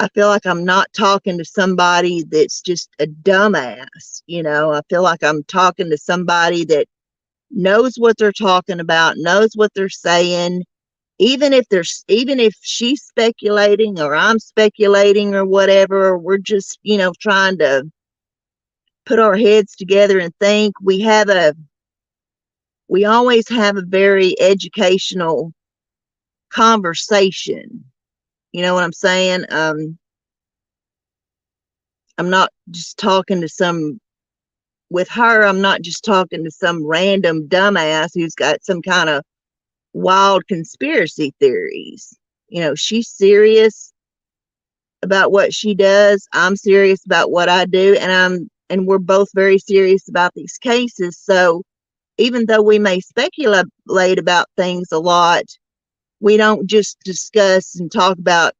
I feel like I'm not talking to somebody that's just a dumbass. I feel like I'm talking to somebody that knows what they're talking about, knows what they're saying, even if she's speculating or I'm speculating or whatever, or we're just, trying to put our heads together and think. We always have a very educational conversation. You know what I'm saying? I'm not just talking to with her, I'm not just talking to some random dumbass who's got some kind of wild conspiracy theories. She's serious about what she does. I'm serious about what I do, and we're both very serious about these cases. So even though we may speculate about things a lot, we don't just discuss and talk about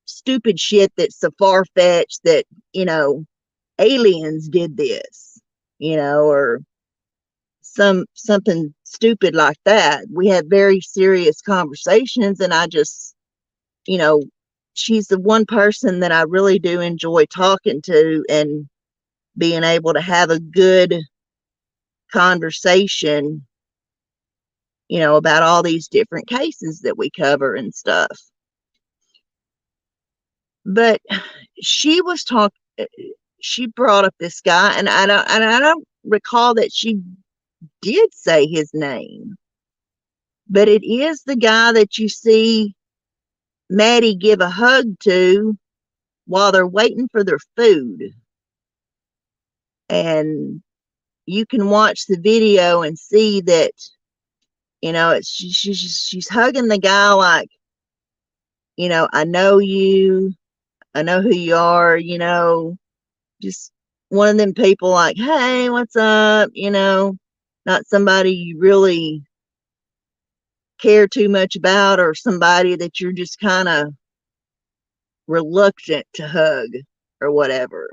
stupid shit that's so far-fetched that, aliens did this, or something stupid like that. We have very serious conversations, and I just, she's the one person that I really do enjoy talking to and being able to have a good conversation, about all these different cases that we cover and stuff. But she brought up this guy, and I don't recall that she did say his name, but it is the guy that you see Maddie give a hug to while they're waiting for their food. And you can watch the video and see that, she's hugging the guy like, I know you, I know who you are, just one of them people like, hey, what's up? Not somebody you really care too much about, or somebody that you're just kind of reluctant to hug or whatever.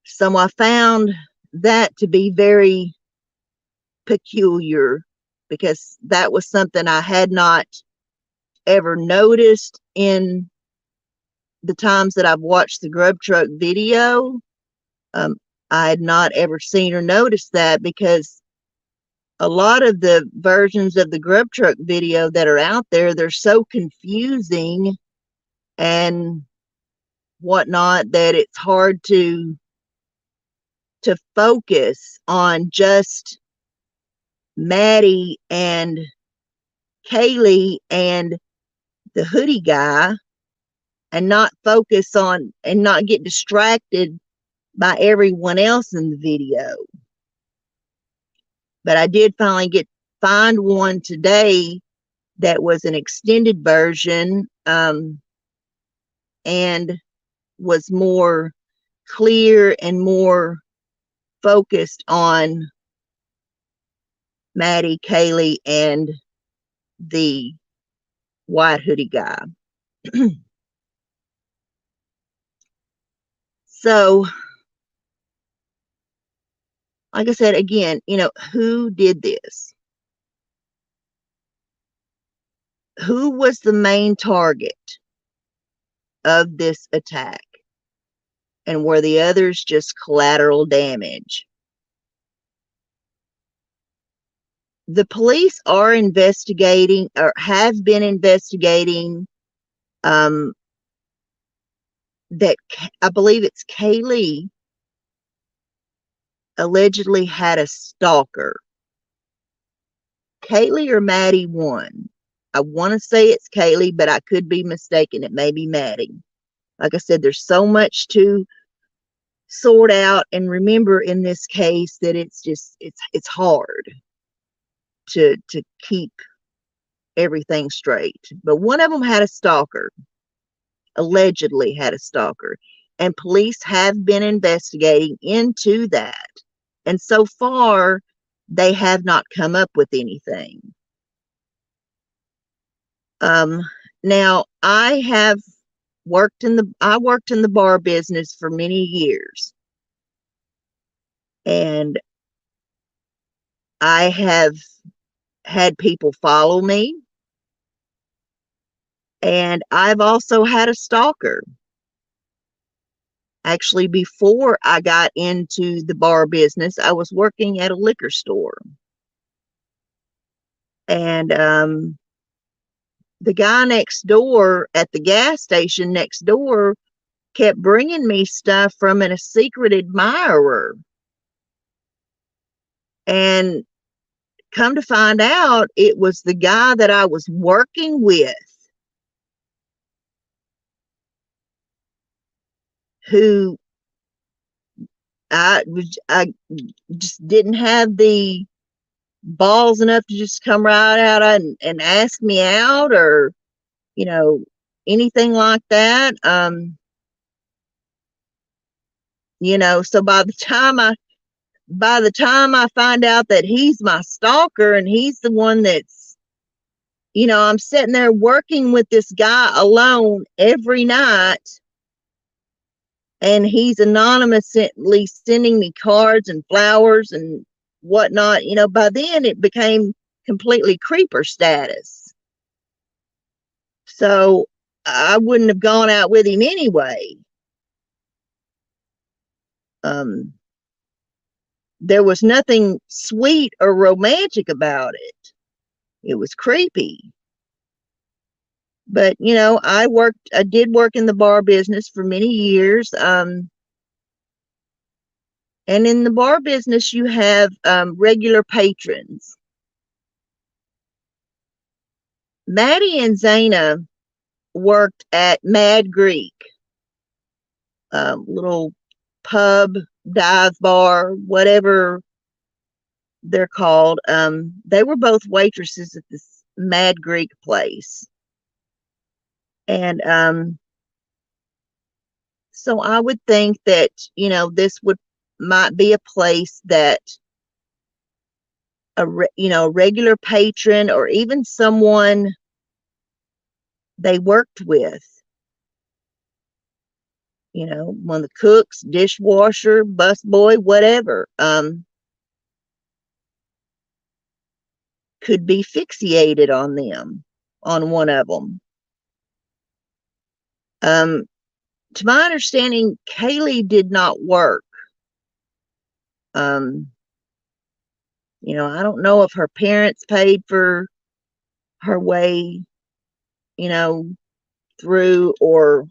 So I found that to be very peculiar, because that was something I had not ever noticed in the times that I've watched the Grub Truck video. I had not ever seen or noticed that, because a lot of the versions of the Grub Truck video that are out there, they're so confusing and whatnot that it's hard to focus on just Maddie and Kaylee and the hoodie guy, and not focus on and not get distracted by everyone else in the video. But I did finally find one today that was an extended version, and was more clear and more focused on Maddie, Kaylee, and the white hoodie guy. So, like I said, again, who did this? Who was the main target of this attack? And were the others just collateral damage? The police are investigating, or have been investigating, that I believe it's Kaylee allegedly had a stalker. Kaylee or Maddie won. I want to say it's Kaylee, but I could be mistaken. It may be Maddie. Like I said, there's so much to sort out and remember in this case that it's hard to keep everything straight. But one of them had a stalker, allegedly had a stalker, and police have been investigating into that. And so far, they have not come up with anything. Now I worked in the bar business for many years, and I have had people follow me, and I've also had a stalker. Actually, before I got into the bar business, I was working at a liquor store, and the guy next door at the gas station next door kept bringing me stuff from a secret admirer. And come to find out, it was the guy that I was working with who I just didn't have the balls enough to just come right out and ask me out, or anything like that. So by the time I find out that he's my stalker and he's the one that's, I'm sitting there working with this guy alone every night, and he's anonymously sending me cards and flowers and whatnot. By then it became completely creeper status. So I wouldn't have gone out with him anyway. There was nothing sweet or romantic about it. It was creepy. But, I did work in the bar business for many years. And in the bar business, you have regular patrons. Maddie and Xana worked at Mad Greek, little pub, dive bar, whatever they're called. They were both waitresses at this Mad Greek place. And so I would think that, this might be a place that a regular patron, or even someone they worked with, one of the cooks, dishwasher, busboy, whatever, could be fixated on them, on one of them. To my understanding, Kaylee did not work. I don't know if her parents paid for her way, through, or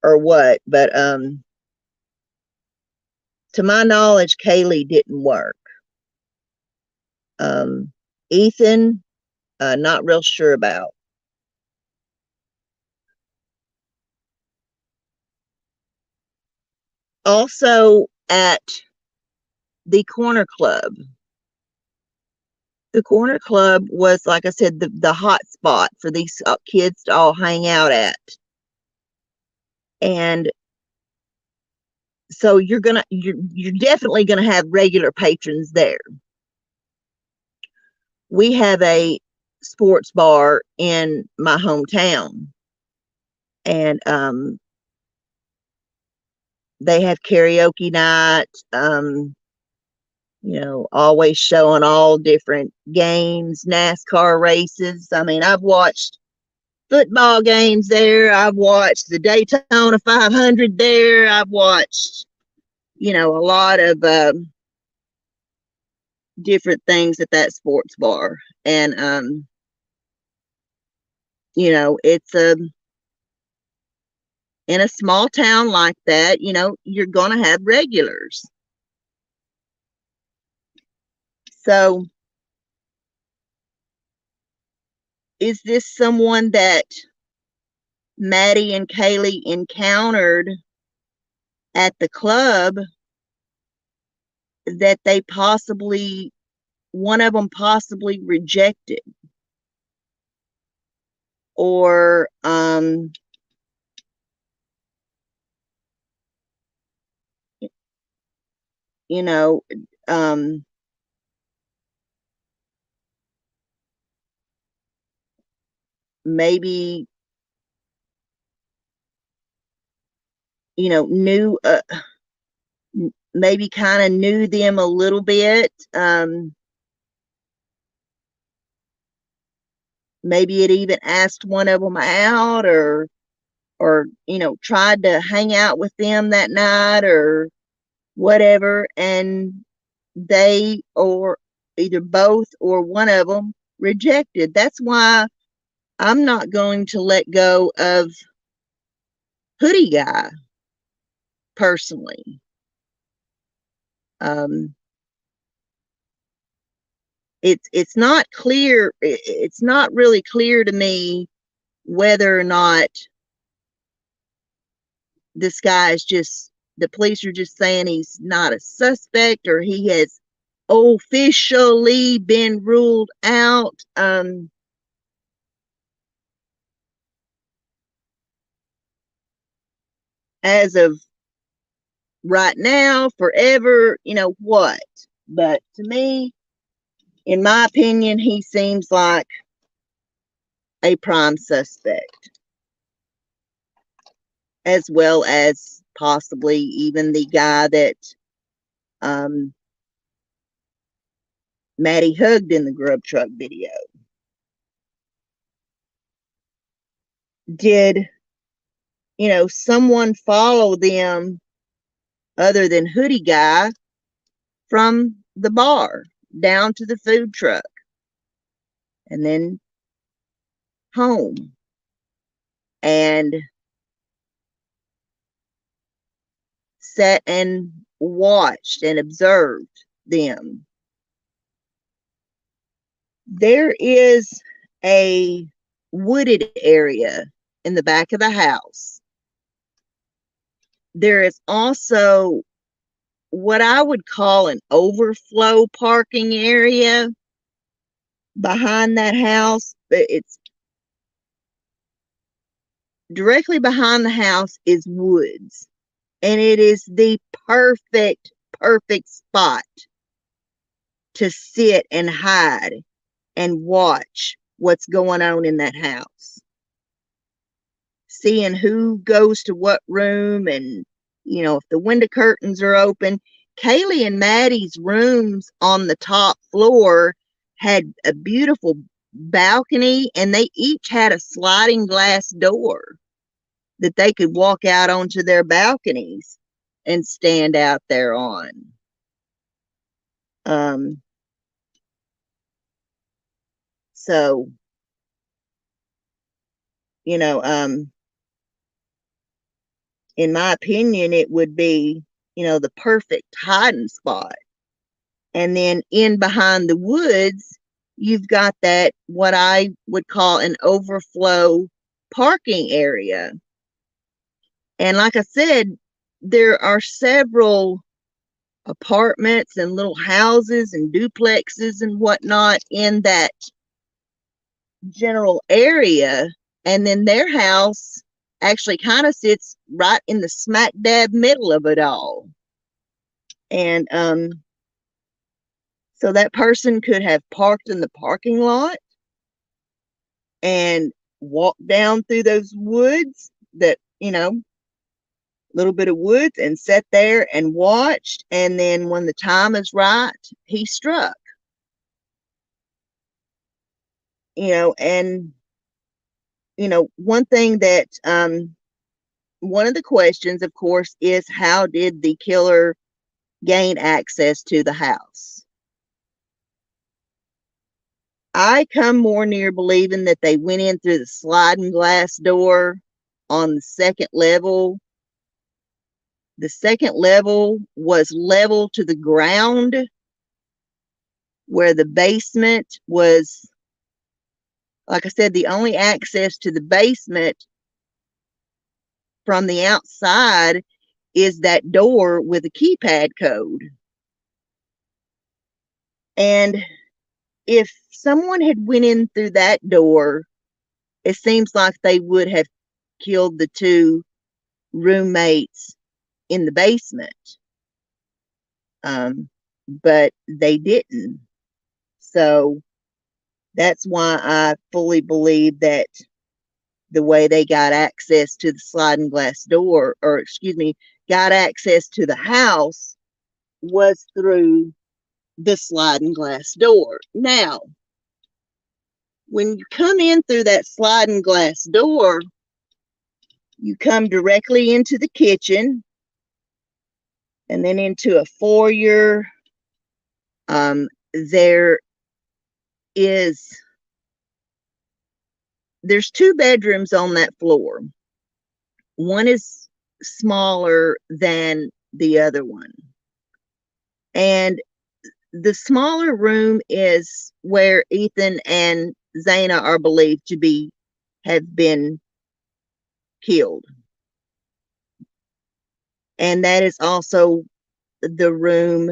what, but to my knowledge, Kaylee didn't work. Ethan, not real sure about. Also at the Corner Club. The Corner Club was, like I said, the hot spot for these kids to all hang out at. And so you're definitely gonna have regular patrons there. We have a sports bar in my hometown, and they have karaoke night, always showing all different games, NASCAR races. I mean, I've watched football games there. I've watched the Daytona 500 there. I've watched, a lot of different things at that sports bar. And, it's in a small town like that, you're going to have regulars. So, is this someone that Maddie and Kaylee encountered at the club that they possibly, one of them possibly rejected? Or, you know, maybe, knew, maybe kind of knew them a little bit. Maybe it even asked one of them out, or tried to hang out with them that night or whatever, and they, or either both or one of them, rejected. That's why I'm not going to let go of Hoodie Guy personally. It's not clear. It's not really clear to me whether or not this guy is just, the police are just saying he's not a suspect, or he has officially been ruled out. As of right now, forever, what? But to me, in my opinion, he seems like a prime suspect, as well as possibly even the guy that Maddie hugged in the grub truck video. Did, someone follow them other than Hoodie Guy from the bar down to the food truck and then home, and sat and watched and observed them? There is a wooded area in the back of the house. There is also what I would call an overflow parking area behind that house. It's directly behind the house is woods, and it is the perfect spot to sit and hide and watch what's going on in that house, seeing who goes to what room, and if the window curtains are open. Kaylee and Maddie's rooms on the top floor had a beautiful balcony, and they each had a sliding glass door that they could walk out onto their balconies and stand out there on. So, in my opinion, it would be, the perfect hiding spot. And then in behind the woods, you've got that, what I would call an overflow parking area. And like I said, there are several apartments and little houses and duplexes and whatnot in that general area. And then their house actually kind of sits right in the smack dab middle of it all. And so that person could have parked in the parking lot and walked down through those woods, that, little bit of woods, and sat there and watched. And then when the time is right, he struck. And, one thing that, one of the questions, of course, is how did the killer gain access to the house? I come more near believing that they went in through the sliding glass door on the second level. The second level was level to the ground, where the basement was, like I said, the only access to the basement from the outside is that door with a keypad code. And if someone had went in through that door, it seems like they would have killed the two roommates in the basement. But they didn't. So that's why I fully believe that the way they got access to the sliding glass door, or excuse me, got access to the house, was through the sliding glass door. Now, when you come in through that sliding glass door, you come directly into the kitchen and then into a foyer. There's two bedrooms on that floor. One is smaller than the other one. And the smaller room is where Ethan and Xana are believed to have been killed. And that is also the room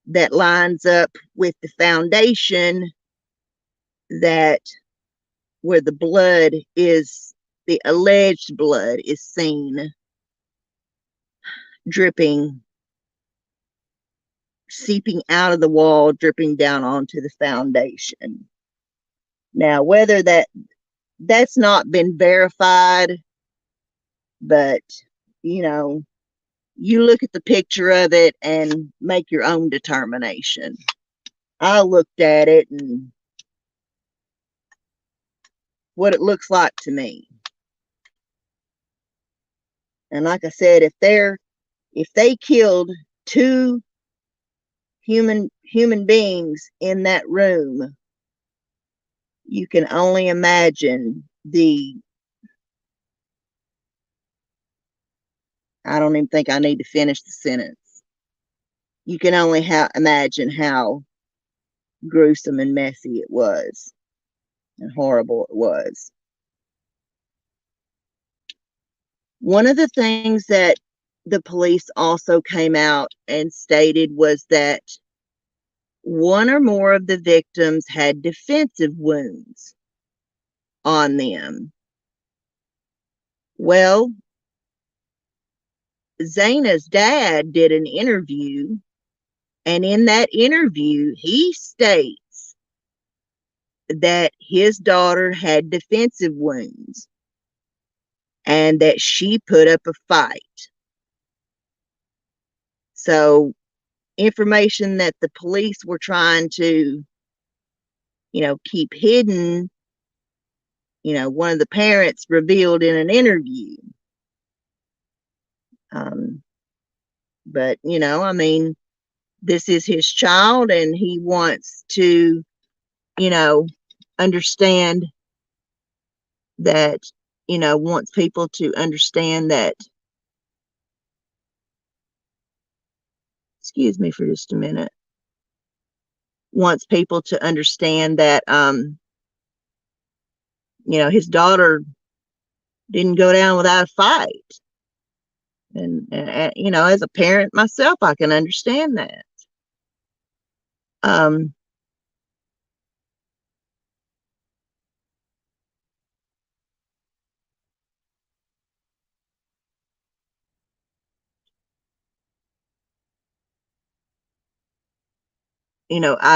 that lines up with the foundation that where the blood is, the alleged blood is seen dripping, seeping out of the wall, dripping down onto the foundation. Now, whether that's not been verified, but you look at the picture of it and make your own determination. I looked at it and what it looks like to me. And like I said, if they killed two human beings in that room, you can only imagine I don't even think I need to finish the sentence. You can only imagine how gruesome and messy it was and horrible it was. One of the things that the police also came out and stated was that one or more of the victims had defensive wounds on them. Well, Xana's dad did an interview, and in that interview, he states that his daughter had defensive wounds and that she put up a fight. So, information that the police were trying to, keep hidden, one of the parents revealed in an interview. But, this is his child and he wants to, understand that, wants people to understand that, excuse me for just a minute, wants people to understand that, his daughter didn't go down without a fight. And as a parent myself, I can understand that. I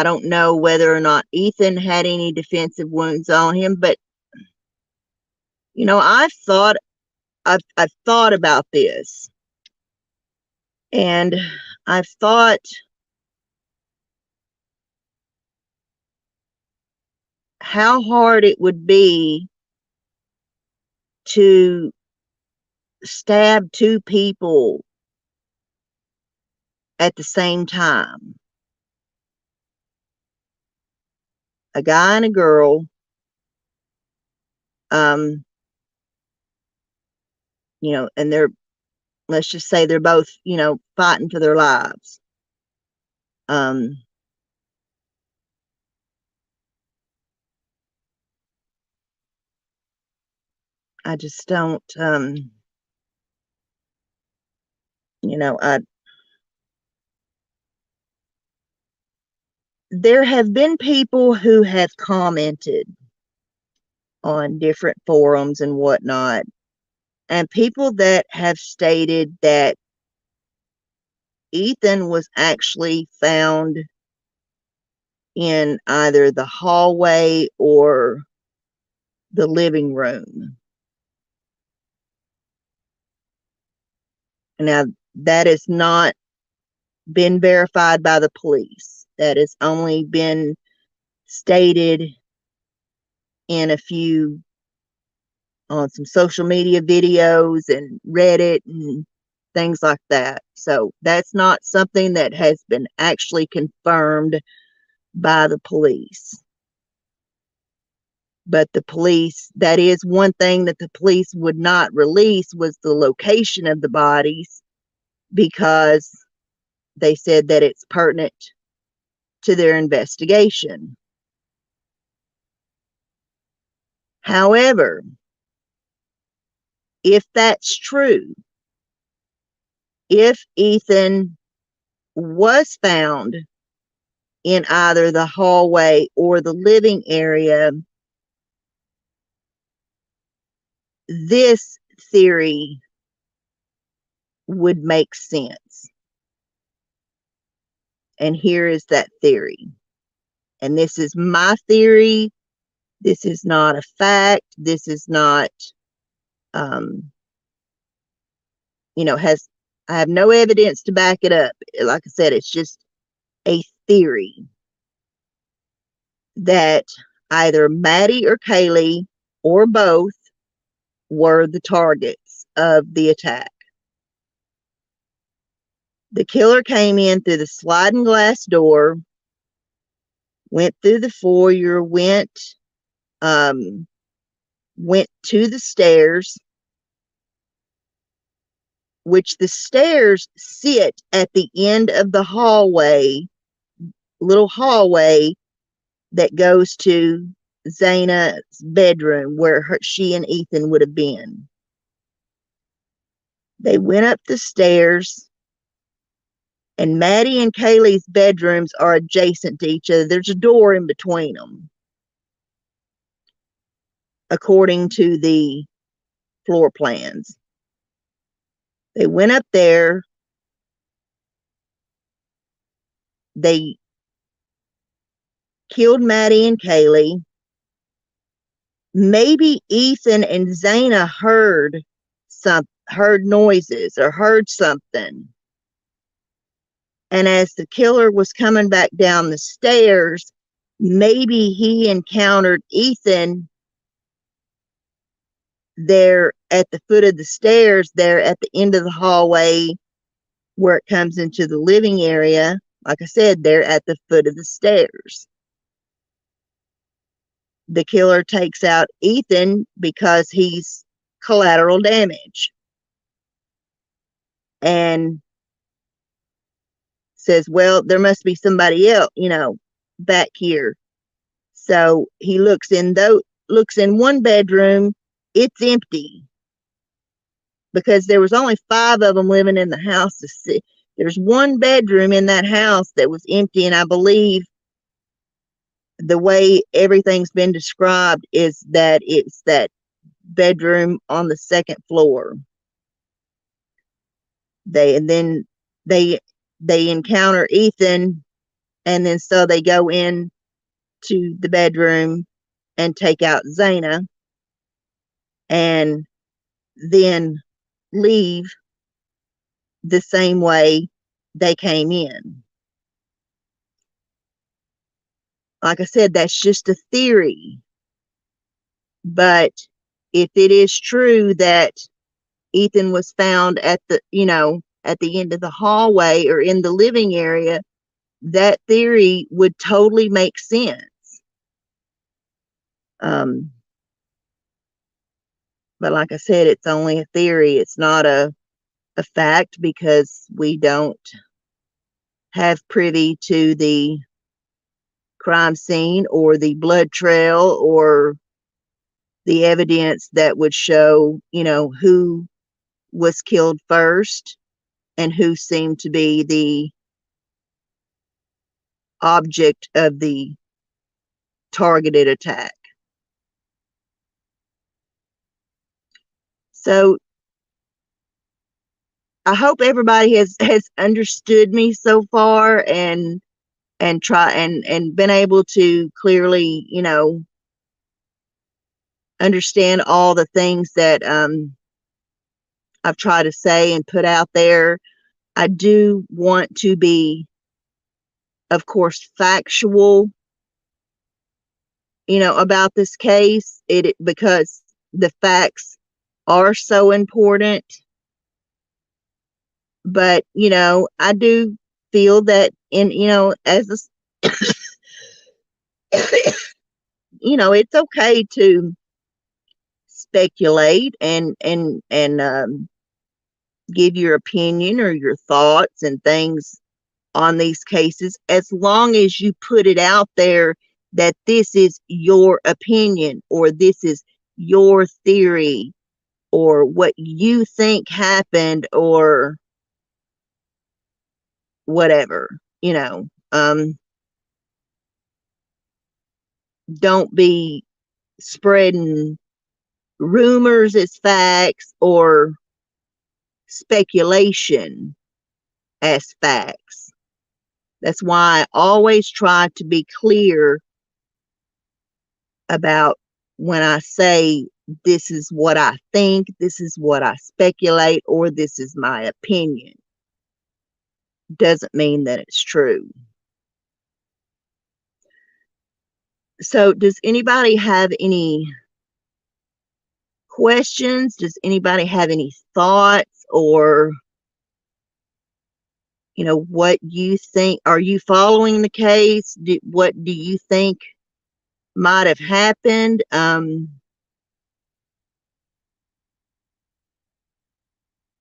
don't know whether or not Ethan had any defensive wounds on him, but I've thought about this, and I've thought how hard it would be to stab two people at the same time. A guy and a girl, and let's just say they're both, fighting for their lives. I just don't, there have been people who have commented on different forums and whatnot, and people that have stated that Ethan was actually found in either the hallway or the living room. Now, that has not been verified by the police. That has only been stated in a few, on some social media videos and Reddit and things like that. So that's not something that has been actually confirmed by the police. But the police, that is one thing that the police would not release, was the location of the bodies, because they said that it's pertinent to their investigation. However, if that's true, if Ethan was found in either the hallway or the living area, this theory would make sense. And here is that theory. And this is my theory. This is not a fact. This is not, I have no evidence to back it up. Like I said, it's just a theory that either Maddie or Kaylee or both were the targets of the attack. The killer came in through the sliding glass door, went through the foyer, went to the stairs, which the stairs sit at the end of the hallway, little hallway that goes to Xana's bedroom, where she and Ethan would have been. They went up the stairs, and Maddie and Kaylee's bedrooms are adjacent to each other. There's a door in between them, according to the floor plans. They went up there. They killed Maddie and Kaylee. Maybe Ethan and Xana heard noises or heard something. And as the killer was coming back down the stairs, maybe he encountered Ethan there at the foot of the stairs, there at the end of the hallway where it comes into the living area. Like I said, there at the foot of the stairs. The killer takes out Ethan because he's collateral damage, and says, well, there must be somebody else, back here. So he looks in one bedroom. It's empty, because there was only 5 of them living in the house. There's one bedroom in that house that was empty, and I believe the way everything's been described is that it's that bedroom on the 2nd floor. They encounter Ethan, and then so they go in to the bedroom and take out Xana, and then leave the same way they came in. Like I said, that's just a theory. But if it is true that Ethan was found at the end of the hallway or in the living area, that theory would totally make sense. But like I said, it's only a theory. It's not a fact, because we don't have privy to the crime scene or the blood trail or the evidence that would show, who was killed first and who seemed to be the object of the targeted attack. So I hope everybody has understood me so far and try and been able to clearly, understand all the things that I've tried to say and put out there. I do want to be, of course, factual, about this case, because the facts are so important. But, I do feel that as a, it's okay to speculate and give your opinion or your thoughts and things on these cases, as long as you put it out there that this is your opinion or this is your theory or what you think happened or whatever, don't be spreading rumors as facts or speculation as facts. That's why I always try to be clear about when I say this is what I think, this is what I speculate, or this is my opinion. Doesn't mean that it's true. So does anybody have any questions? Does anybody have any thoughts or, what you think? Are you following the case? What do you think might have happened?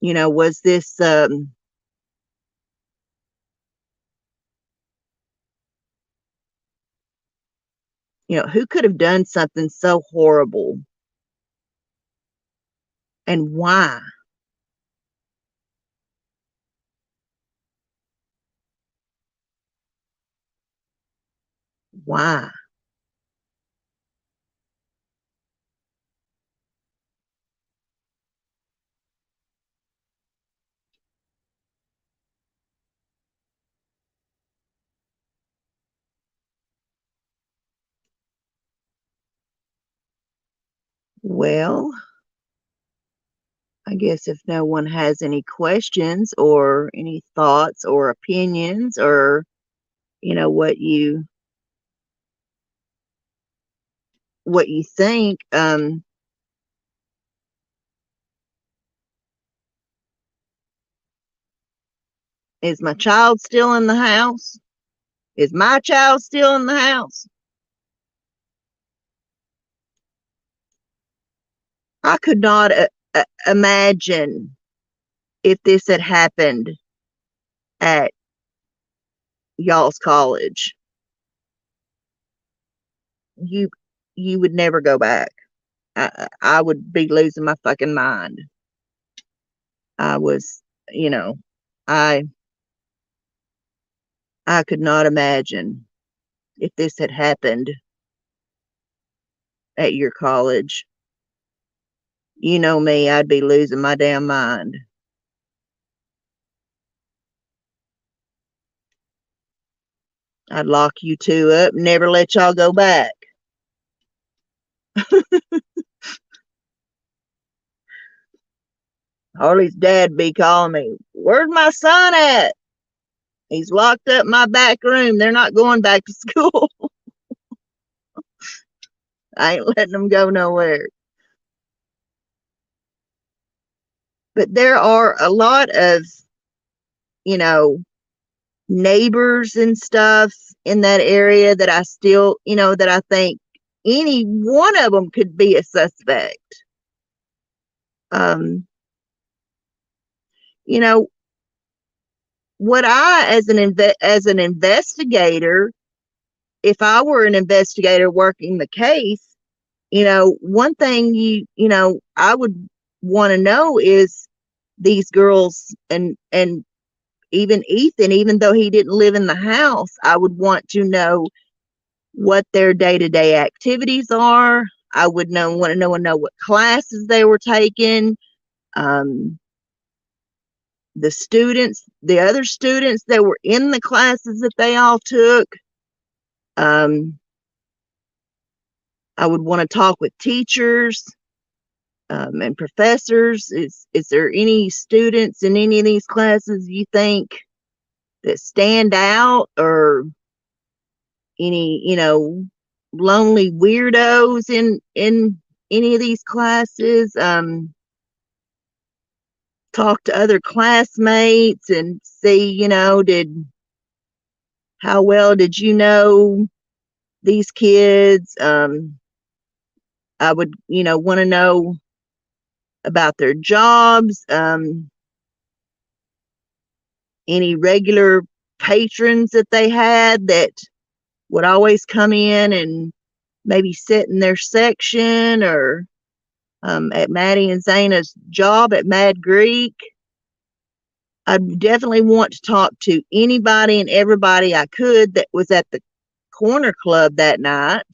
Was this, who could have done something so horrible and why? Why? Well, I guess if no one has any questions or any thoughts or opinions or, what you think, is my child still in the house? Is my child still in the house? I could not imagine if this had happened at y'all's college. You you would never go back. I would be losing my fucking mind. I was, I I could not imagine if this had happened at your college. You know me, I'd be losing my damn mind. I'd lock you two up, never let y'all go back. Harley's dad be calling me, where's my son at? He's locked up in my back room. They're not going back to school. I ain't letting them go nowhere. But there are a lot of, you know, neighbors and stuff in that area that I still, that I think any one of them could be a suspect. Um, you know, what I, as an investigator, if I were an investigator working the case, one thing I would want to know is these girls and even Ethan, even though he didn't live in the house, I would want to know what their day-to-day activities are. I would want to know what classes they were taking. The other students that were in the classes that they all took. I would want to talk with teachers and professors. Is there any students in any of these classes you think that stand out, or any lonely weirdos in any of these classes? Talk to other classmates and see, how well did you know these kids? I would want to know about their jobs, any regular patrons that they had that would always come in and maybe sit in their section, or at Maddie and Xana's job at Mad Greek. I definitely want to talk to anybody and everybody I could that was at the corner club that night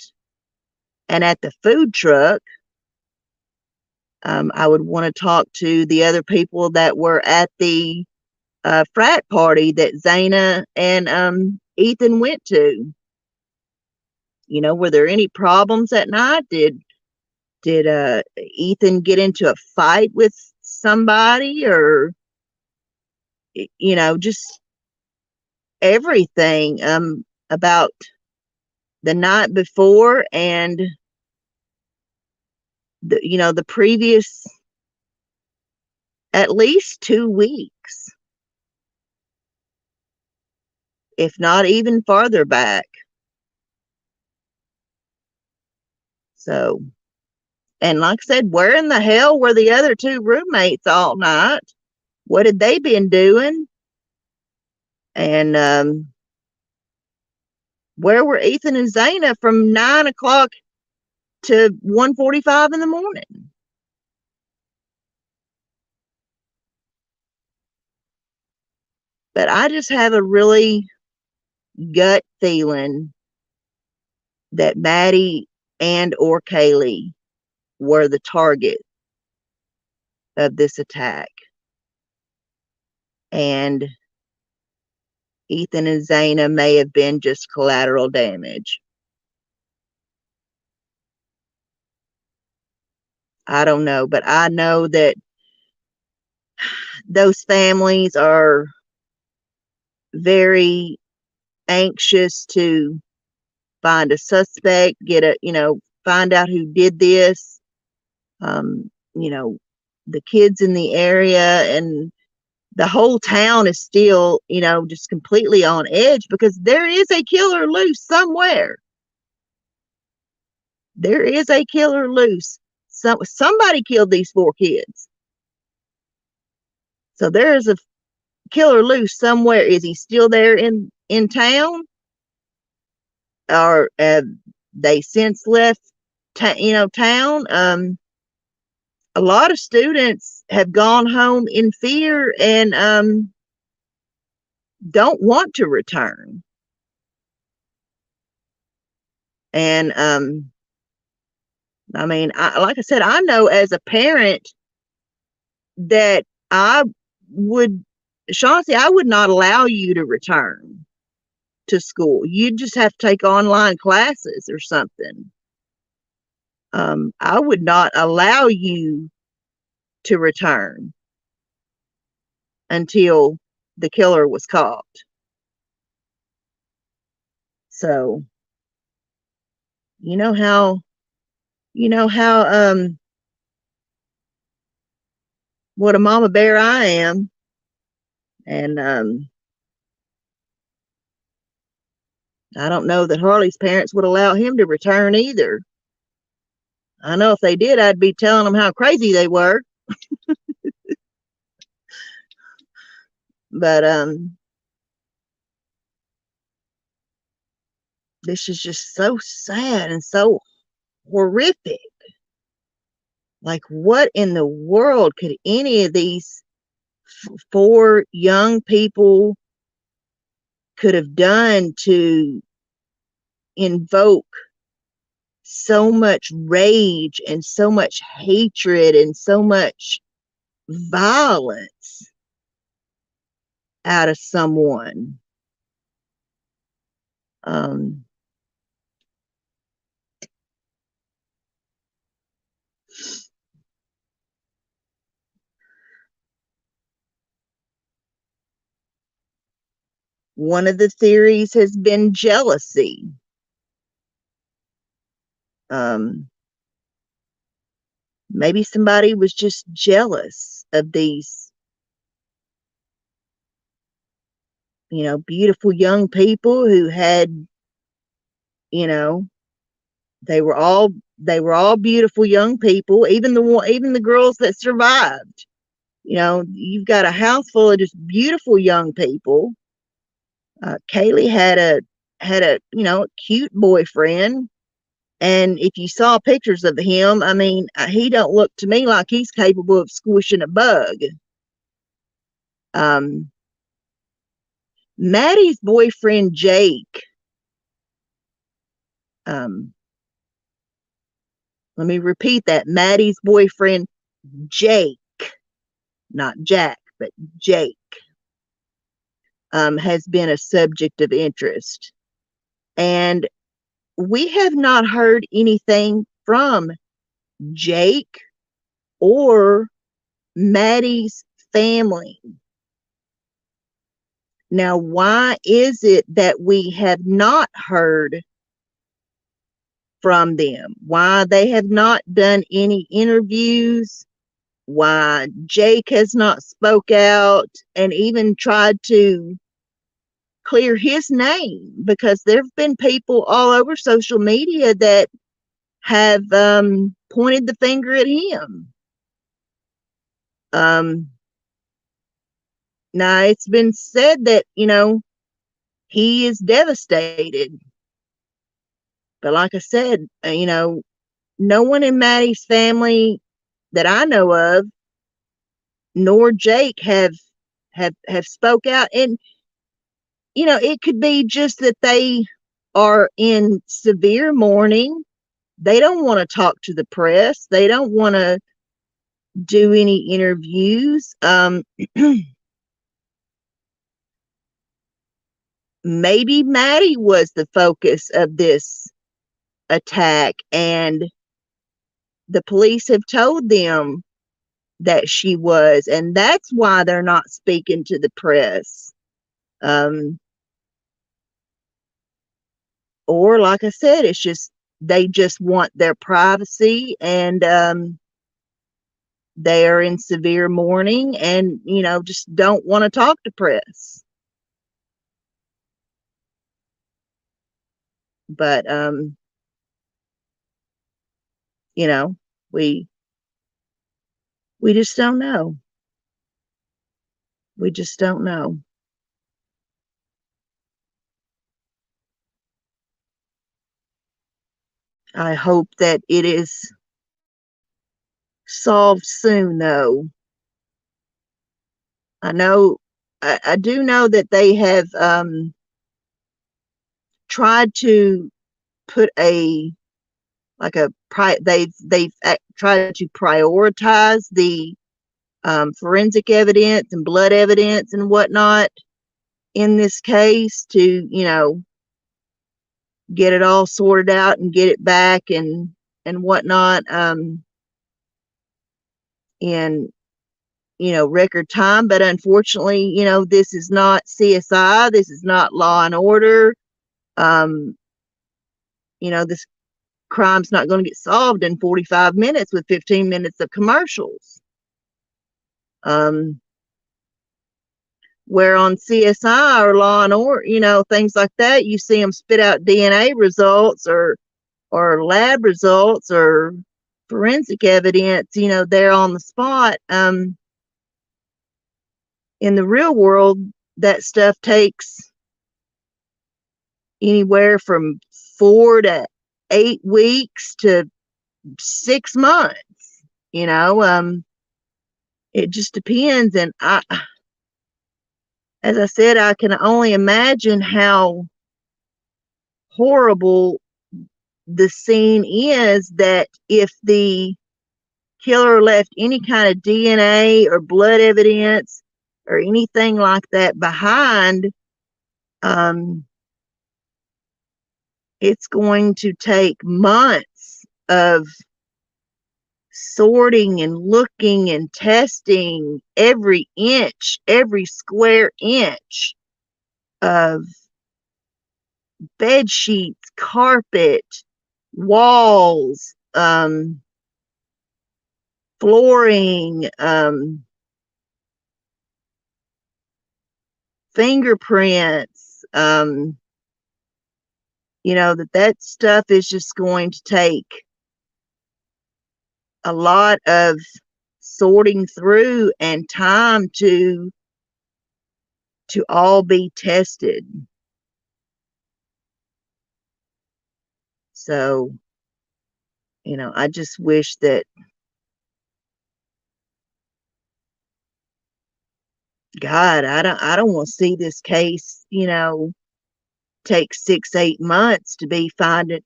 and at the food truck. I would want to talk to the other people that were at the frat party that Xana and Ethan went to. Were there any problems that night? Did Ethan get into a fight with somebody, or just everything about the night before and the previous at least 2 weeks, if not even farther back. So, and like I said, where in the hell were the other 2 roommates all night? What had they been doing? And where were Ethan and Xana from 9 o'clock to 1:45 in the morning? But I just have a really gut feeling that Maddie and or Kaylee were the target of this attack. And Ethan and Xana may have been just collateral damage. I don't know, but I know that those families are very anxious to find a suspect, find out who did this. The kids in the area and the whole town is still, just completely on edge because there is a killer loose somewhere. There is a killer loose. Somebody killed these 4 kids. So there is a killer loose somewhere. Is he still there in town, or have they since left town? A lot of students have gone home in fear and don't want to return. And I mean, like I said, I know as a parent that Chauncey, I would not allow you to return to school. You just have to take online classes or something. I would not allow you to return until the killer was caught. So, you know how what a mama bear I am. And I don't know that Harley's parents would allow him to return either. I know if they did, I'd be telling them how crazy they were. But this is just so sad and so horrific. Like, what in the world could any of these four young people could have done to invoke so much rage and so much hatred and so much violence out of someone? One of the theories has been jealousy. Maybe somebody was just jealous of these, beautiful young people who had, you know, they were all beautiful young people, even the girls that survived. You've got a house full of just beautiful young people. Kaylee had a cute boyfriend, and if you saw pictures of him, I mean, he don't look to me like he's capable of squishing a bug. Maddie's boyfriend Jake, let me repeat that. Maddie's boyfriend Jake, not Jack, but Jake, has been a subject of interest. And we have not heard anything from Jake or Maddie's family. Now, why is it that we have not heard from them? Why they have not done any interviews? Why Jake has not spoke out and even tried to clear his name? Because there have been people all over social media that have pointed the finger at him. Now, it's been said that, he is devastated. But like I said, no one in Maddie's family that I know of, nor Jake have spoke out. And, it could be just that they are in severe mourning. They don't want to talk to the press. They don't want to do any interviews. Maybe Maddie was the focus of this attack, and the police have told them that she was, and that's why they're not speaking to the press. Or like I said, it's just they just want their privacy, and they are in severe mourning and just don't want to talk to press. But we just don't know. We just don't know. I hope that it is solved soon, though. I do know that they have tried to put they've tried to prioritize the forensic evidence and blood evidence and whatnot in this case to get it all sorted out and get it back and whatnot in record time. But unfortunately, this is not CSI, this is not Law and Order. This crime's not going to get solved in 45 minutes with 15 minutes of commercials. Where on CSI or Law and Order, things like that, you see them spit out DNA results or lab results or forensic evidence, there on the spot. In the real world, that stuff takes anywhere from 4 to 8 weeks to 6 months, you know. It just depends. And as I said, I can only imagine how horrible the scene is, that if the killer left any kind of DNA or blood evidence or anything like that behind, it's going to take months of sorting and looking and testing every inch, every square inch of bed sheets, carpet, walls, flooring, fingerprints, you know, that stuff is just going to take a lot of sorting through and time to all be tested. So, you know, I just wish that, God, I don't want to see this case, you know, take 6, 8 months to be trying to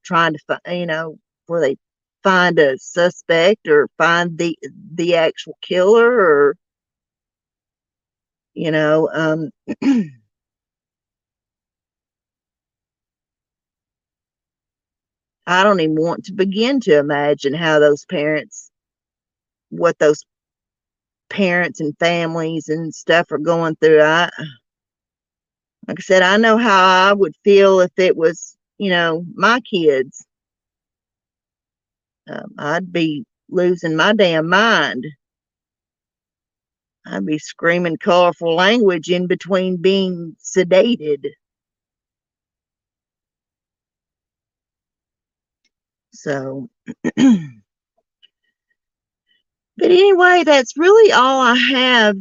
find, you know, where they find a suspect or find the actual killer, or, you know, I don't even want to begin to imagine how what those parents and families and stuff are going through. Like I said, I know how I would feel if it was, you know, my kids. I'd be losing my damn mind. I'd be screaming colorful language in between being sedated. So, but anyway, that's really all I have,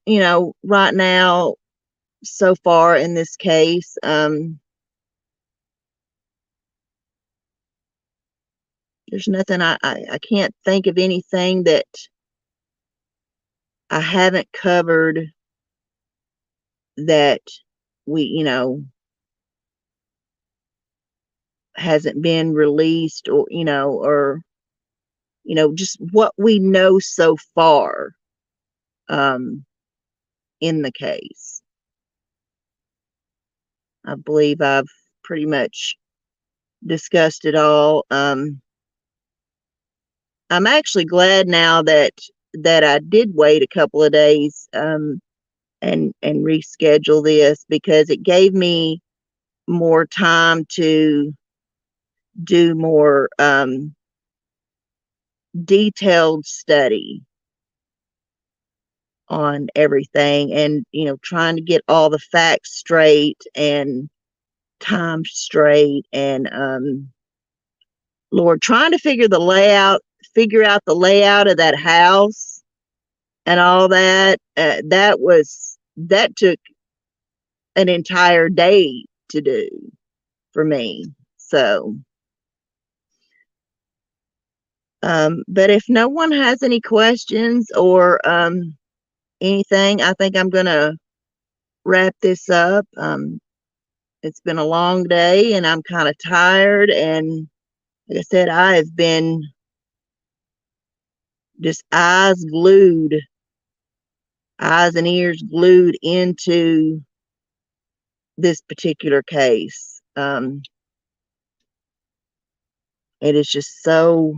you know, right now so far in this case. There's nothing, I can't think of anything that I haven't covered that we, you know, hasn't been released, or, you know, just what we know so far, um, in the case. I believe I've pretty much discussed it all. I'm actually glad now that I did wait a couple of days, and reschedule this, because it gave me more time to do more detailed study on everything, and, you know, trying to get all the facts straight and time straight, and Lord, trying to figure out the layout of that house and all that. That took an entire day to do for me. So, but if no one has any questions or anything, I think I'm gonna wrap this up. It's been a long day and I'm kind of tired, and like I said, I have been just eyes and ears glued into this particular case. It is just so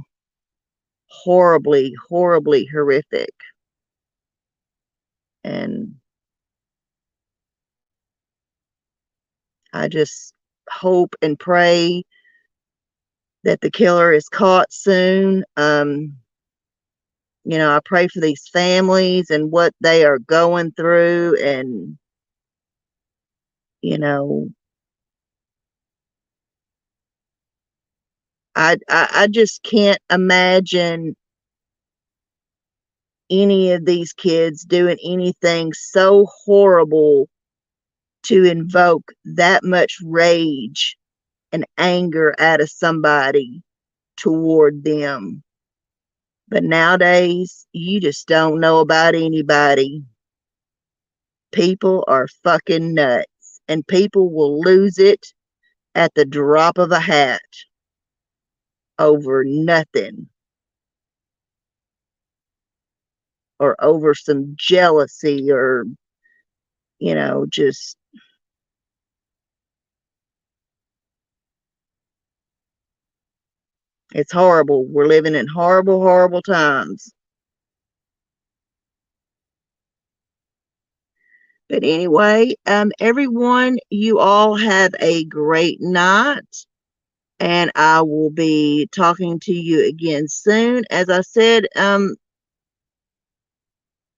horribly, horribly horrific. And I just hope and pray that the killer is caught soon. You know, I pray for these families and what they are going through, and, you know, I just can't imagine any of these kids doing anything so horrible to invoke that much rage and anger out of somebody toward them. But nowadays, you just don't know about anybody. People are fucking nuts, and people will lose it at the drop of a hat over nothing, or over some jealousy, or, just it's horrible. We're living in horrible, horrible times. But anyway, everyone, you all have a great night, and I will be talking to you again soon. As I said,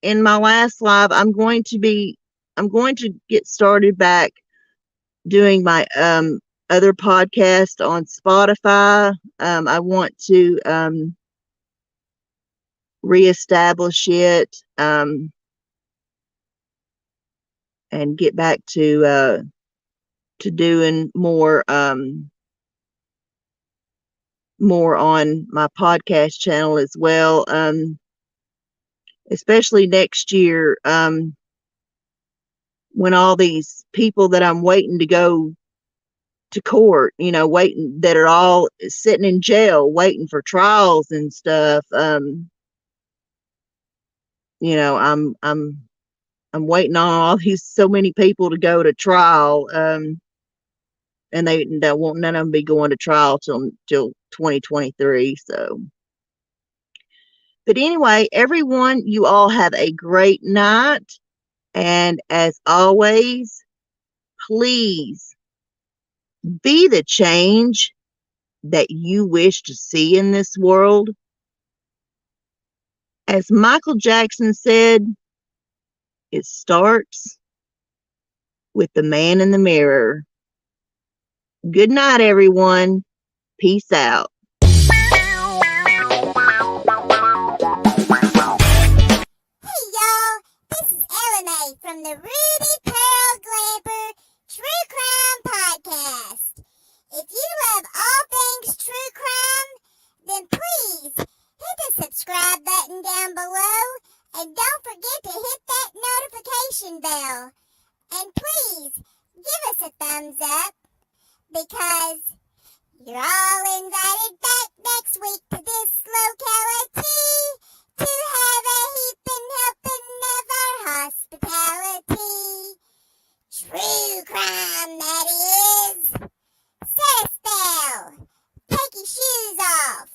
in my last live, I'm going to get started back doing my other podcast on Spotify. I want to reestablish it, and get back to doing more on my podcast channel as well. Especially next year, when all these people that I'm waiting to go to court, waiting, that are all sitting in jail waiting for trials and stuff. I'm waiting on all these, so many people to go to trial. And they won't, none of them be going to trial till 2023. So, but anyway, everyone, you all have a great night. And as always, please be the change that you wish to see in this world. As Michael Jackson said, it starts with the man in the mirror. Good night, everyone. Peace out. From the Rudy Pearl Glamper True Crime Podcast. If you love all things true crime, then please hit the subscribe button down below, and don't forget to hit that notification bell. And please give us a thumbs up, because you're all invited back next week to this locality to have a heaping helping of our hospitality. True crime, that is. Set a spell. Take your shoes off.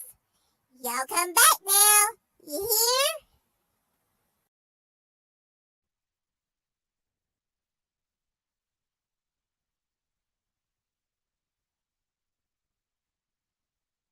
Y'all come back now. You hear?